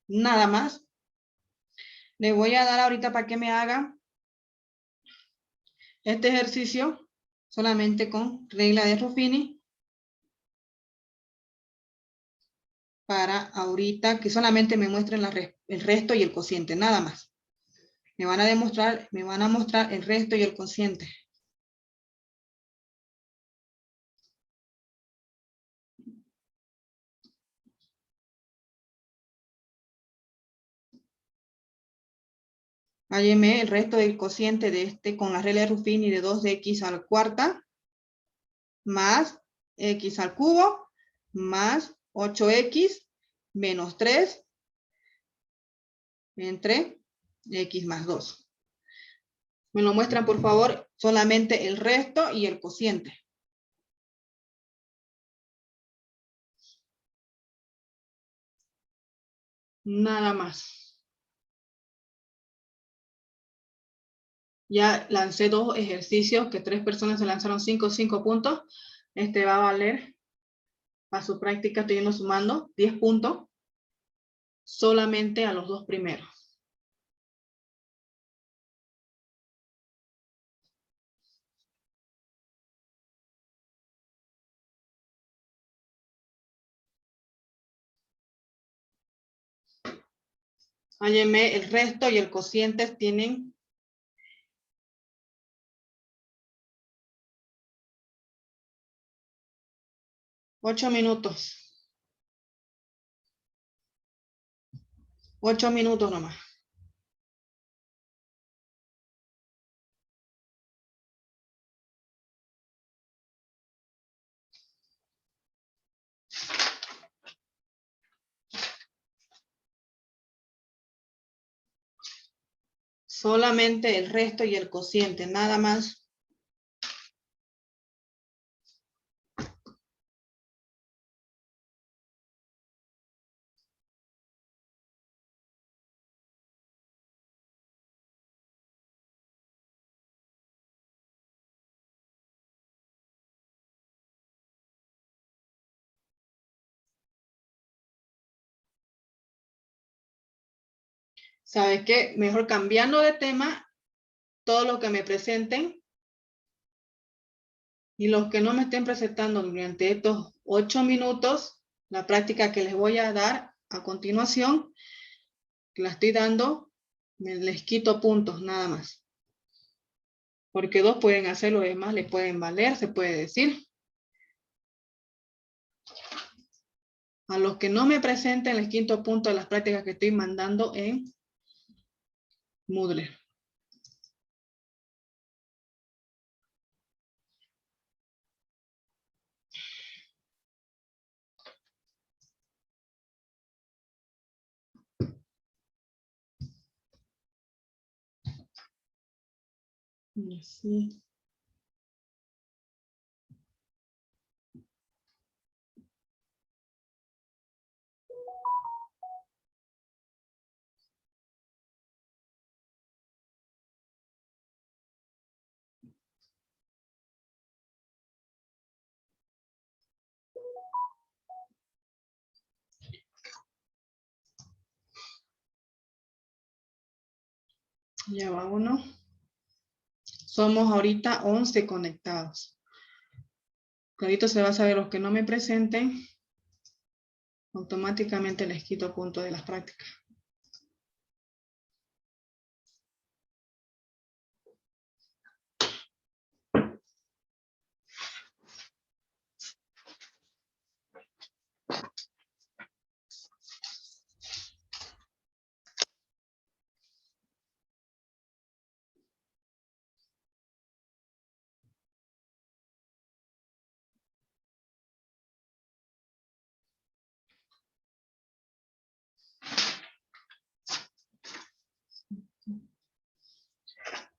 Nada más. Le voy a dar ahorita para que me haga este ejercicio solamente con regla de Ruffini. Para ahorita que solamente me muestren el resto y el cociente, nada más. Me van a mostrar el resto y el cociente. Hálleme el resto del cociente de este con la regla de Ruffini de 2 de x a la cuarta más x al cubo más 8x menos 3 entre x más 2. Me lo muestran, por favor, solamente el resto y el cociente. Nada más. Ya lancé 2 ejercicios que 3 personas se lanzaron 5 puntos. Este va a valer para su práctica, estoy yendo sumando 10 puntos solamente a los 2 primeros. Hálleme el resto y el cociente tienen 8 minutos. 8 minutos nomás. Solamente el resto y el cociente, nada más. ¿Sabes qué? Mejor cambiando de tema, todo lo que me presenten y los que no me estén presentando durante estos 8 minutos, la práctica que les voy a dar a continuación, que la estoy dando, les quito puntos nada más. Porque 2 pueden hacer, lo demás les pueden valer, se puede decir. A los que no me presenten les quito punto de las prácticas que estoy mandando en Moodle. Sí. Ya va uno. Somos ahorita 11 conectados. Ahorita se va a saber los que no me presenten. Automáticamente les quito punto de las prácticas.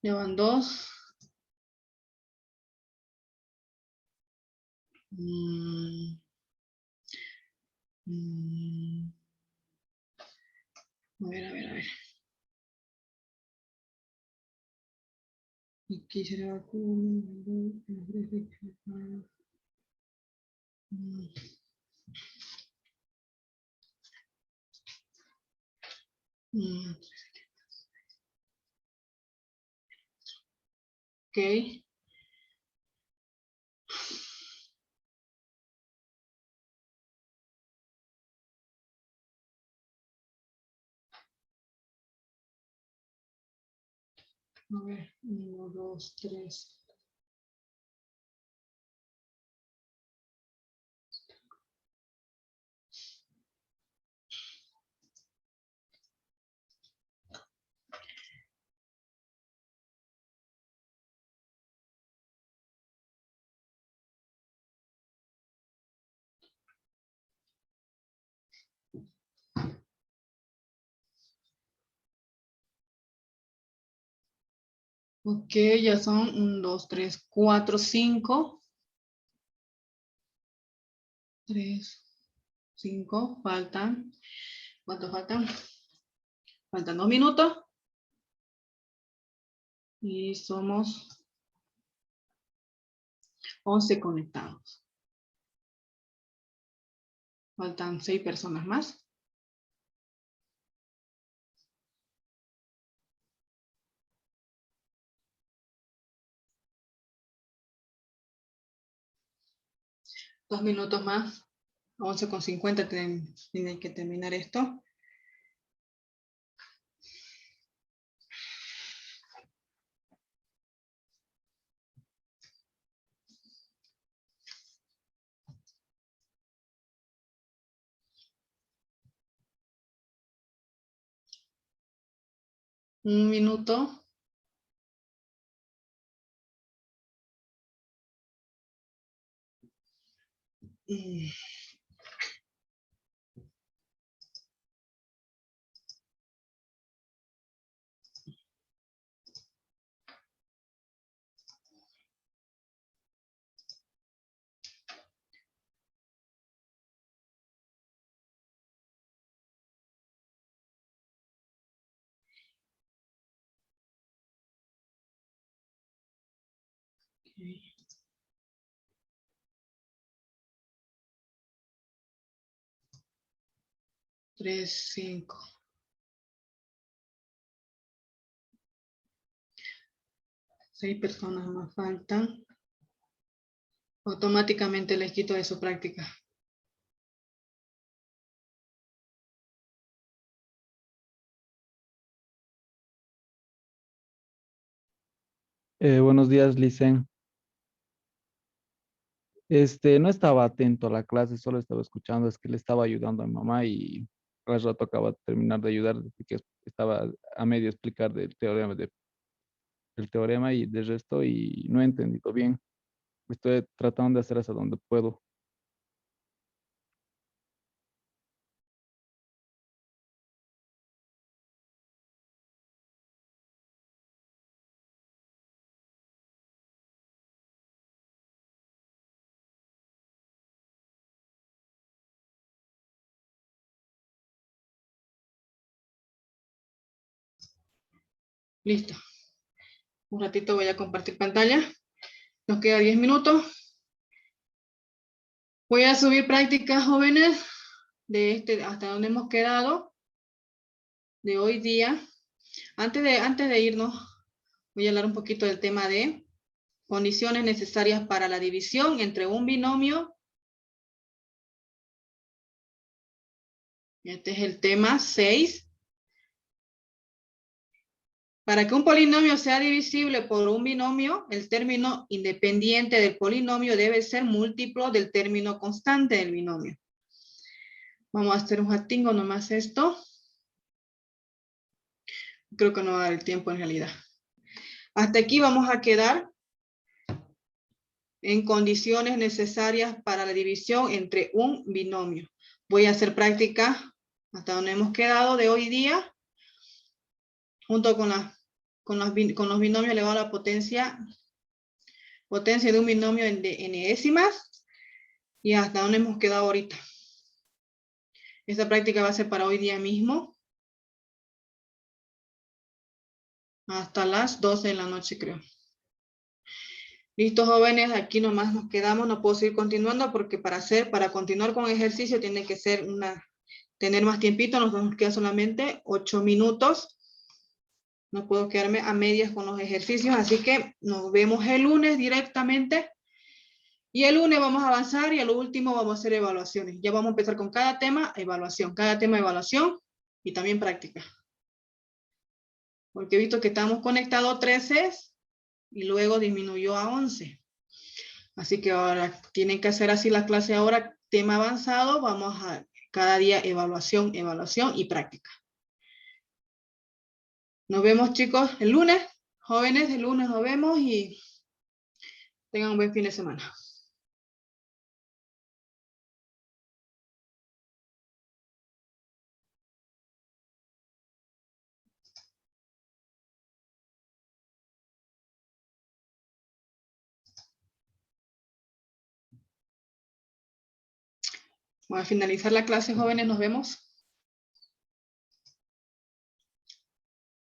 Llevan dos. A ver, a ver, a ver. Aquí será vacuno. Ok. A ver, 1, 2, 3. Ok, ya son 1, 2, 3, 4, 5. 3, 5. Faltan. ¿Cuántos faltan? Faltan 2 minutos. Y somos 11 conectados. Faltan 6 personas más. Dos minutos más. 11:50 tienen que terminar esto. Un minuto. Mm, 3, 5. 6 personas más faltan. Automáticamente les quito de su práctica. Buenos días, Licen. No estaba atento a la clase, solo estaba escuchando, es que le estaba ayudando a mi mamá y al rato acaba de terminar de ayudar, que estaba a medio explicar del teorema y del resto y no he entendido bien. Estoy tratando de hacer hasta donde puedo. Listo. Un ratito voy a compartir pantalla. Nos queda 10 minutos. Voy a subir prácticas, jóvenes, de hasta donde hemos quedado, de hoy día. Antes de irnos, voy a hablar un poquito del tema de condiciones necesarias para la división entre un binomio. Este es el tema 6. Para que un polinomio sea divisible por un binomio, el término independiente del polinomio debe ser múltiplo del término constante del binomio. Vamos a hacer un jatingo nomás esto. Creo que no va a dar el tiempo en realidad. Hasta aquí vamos a quedar en condiciones necesarias para la división entre un binomio. Voy a hacer práctica hasta donde hemos quedado de hoy día, junto con los binomios elevados a la potencia de un binomio en décimas, y hasta donde hemos quedado ahorita. Esta práctica va a ser para hoy día mismo, hasta las 12 de la noche, creo. Listo, jóvenes, aquí nomás nos quedamos, no puedo seguir continuando porque para continuar con el ejercicio tiene que ser tener más tiempito, nos queda solamente 8 minutos. No puedo quedarme a medias con los ejercicios, así que nos vemos el lunes directamente. Y el lunes vamos a avanzar y a lo último vamos a hacer evaluaciones. Ya vamos a empezar con cada tema, evaluación y también práctica. Porque he visto que estamos conectados 13 y luego disminuyó a 11. Así que ahora tienen que hacer así la clase ahora, tema avanzado, vamos a cada día evaluación y práctica. Nos vemos, chicos, el lunes. Jóvenes, el lunes nos vemos y tengan un buen fin de semana. Voy a finalizar la clase, jóvenes, nos vemos.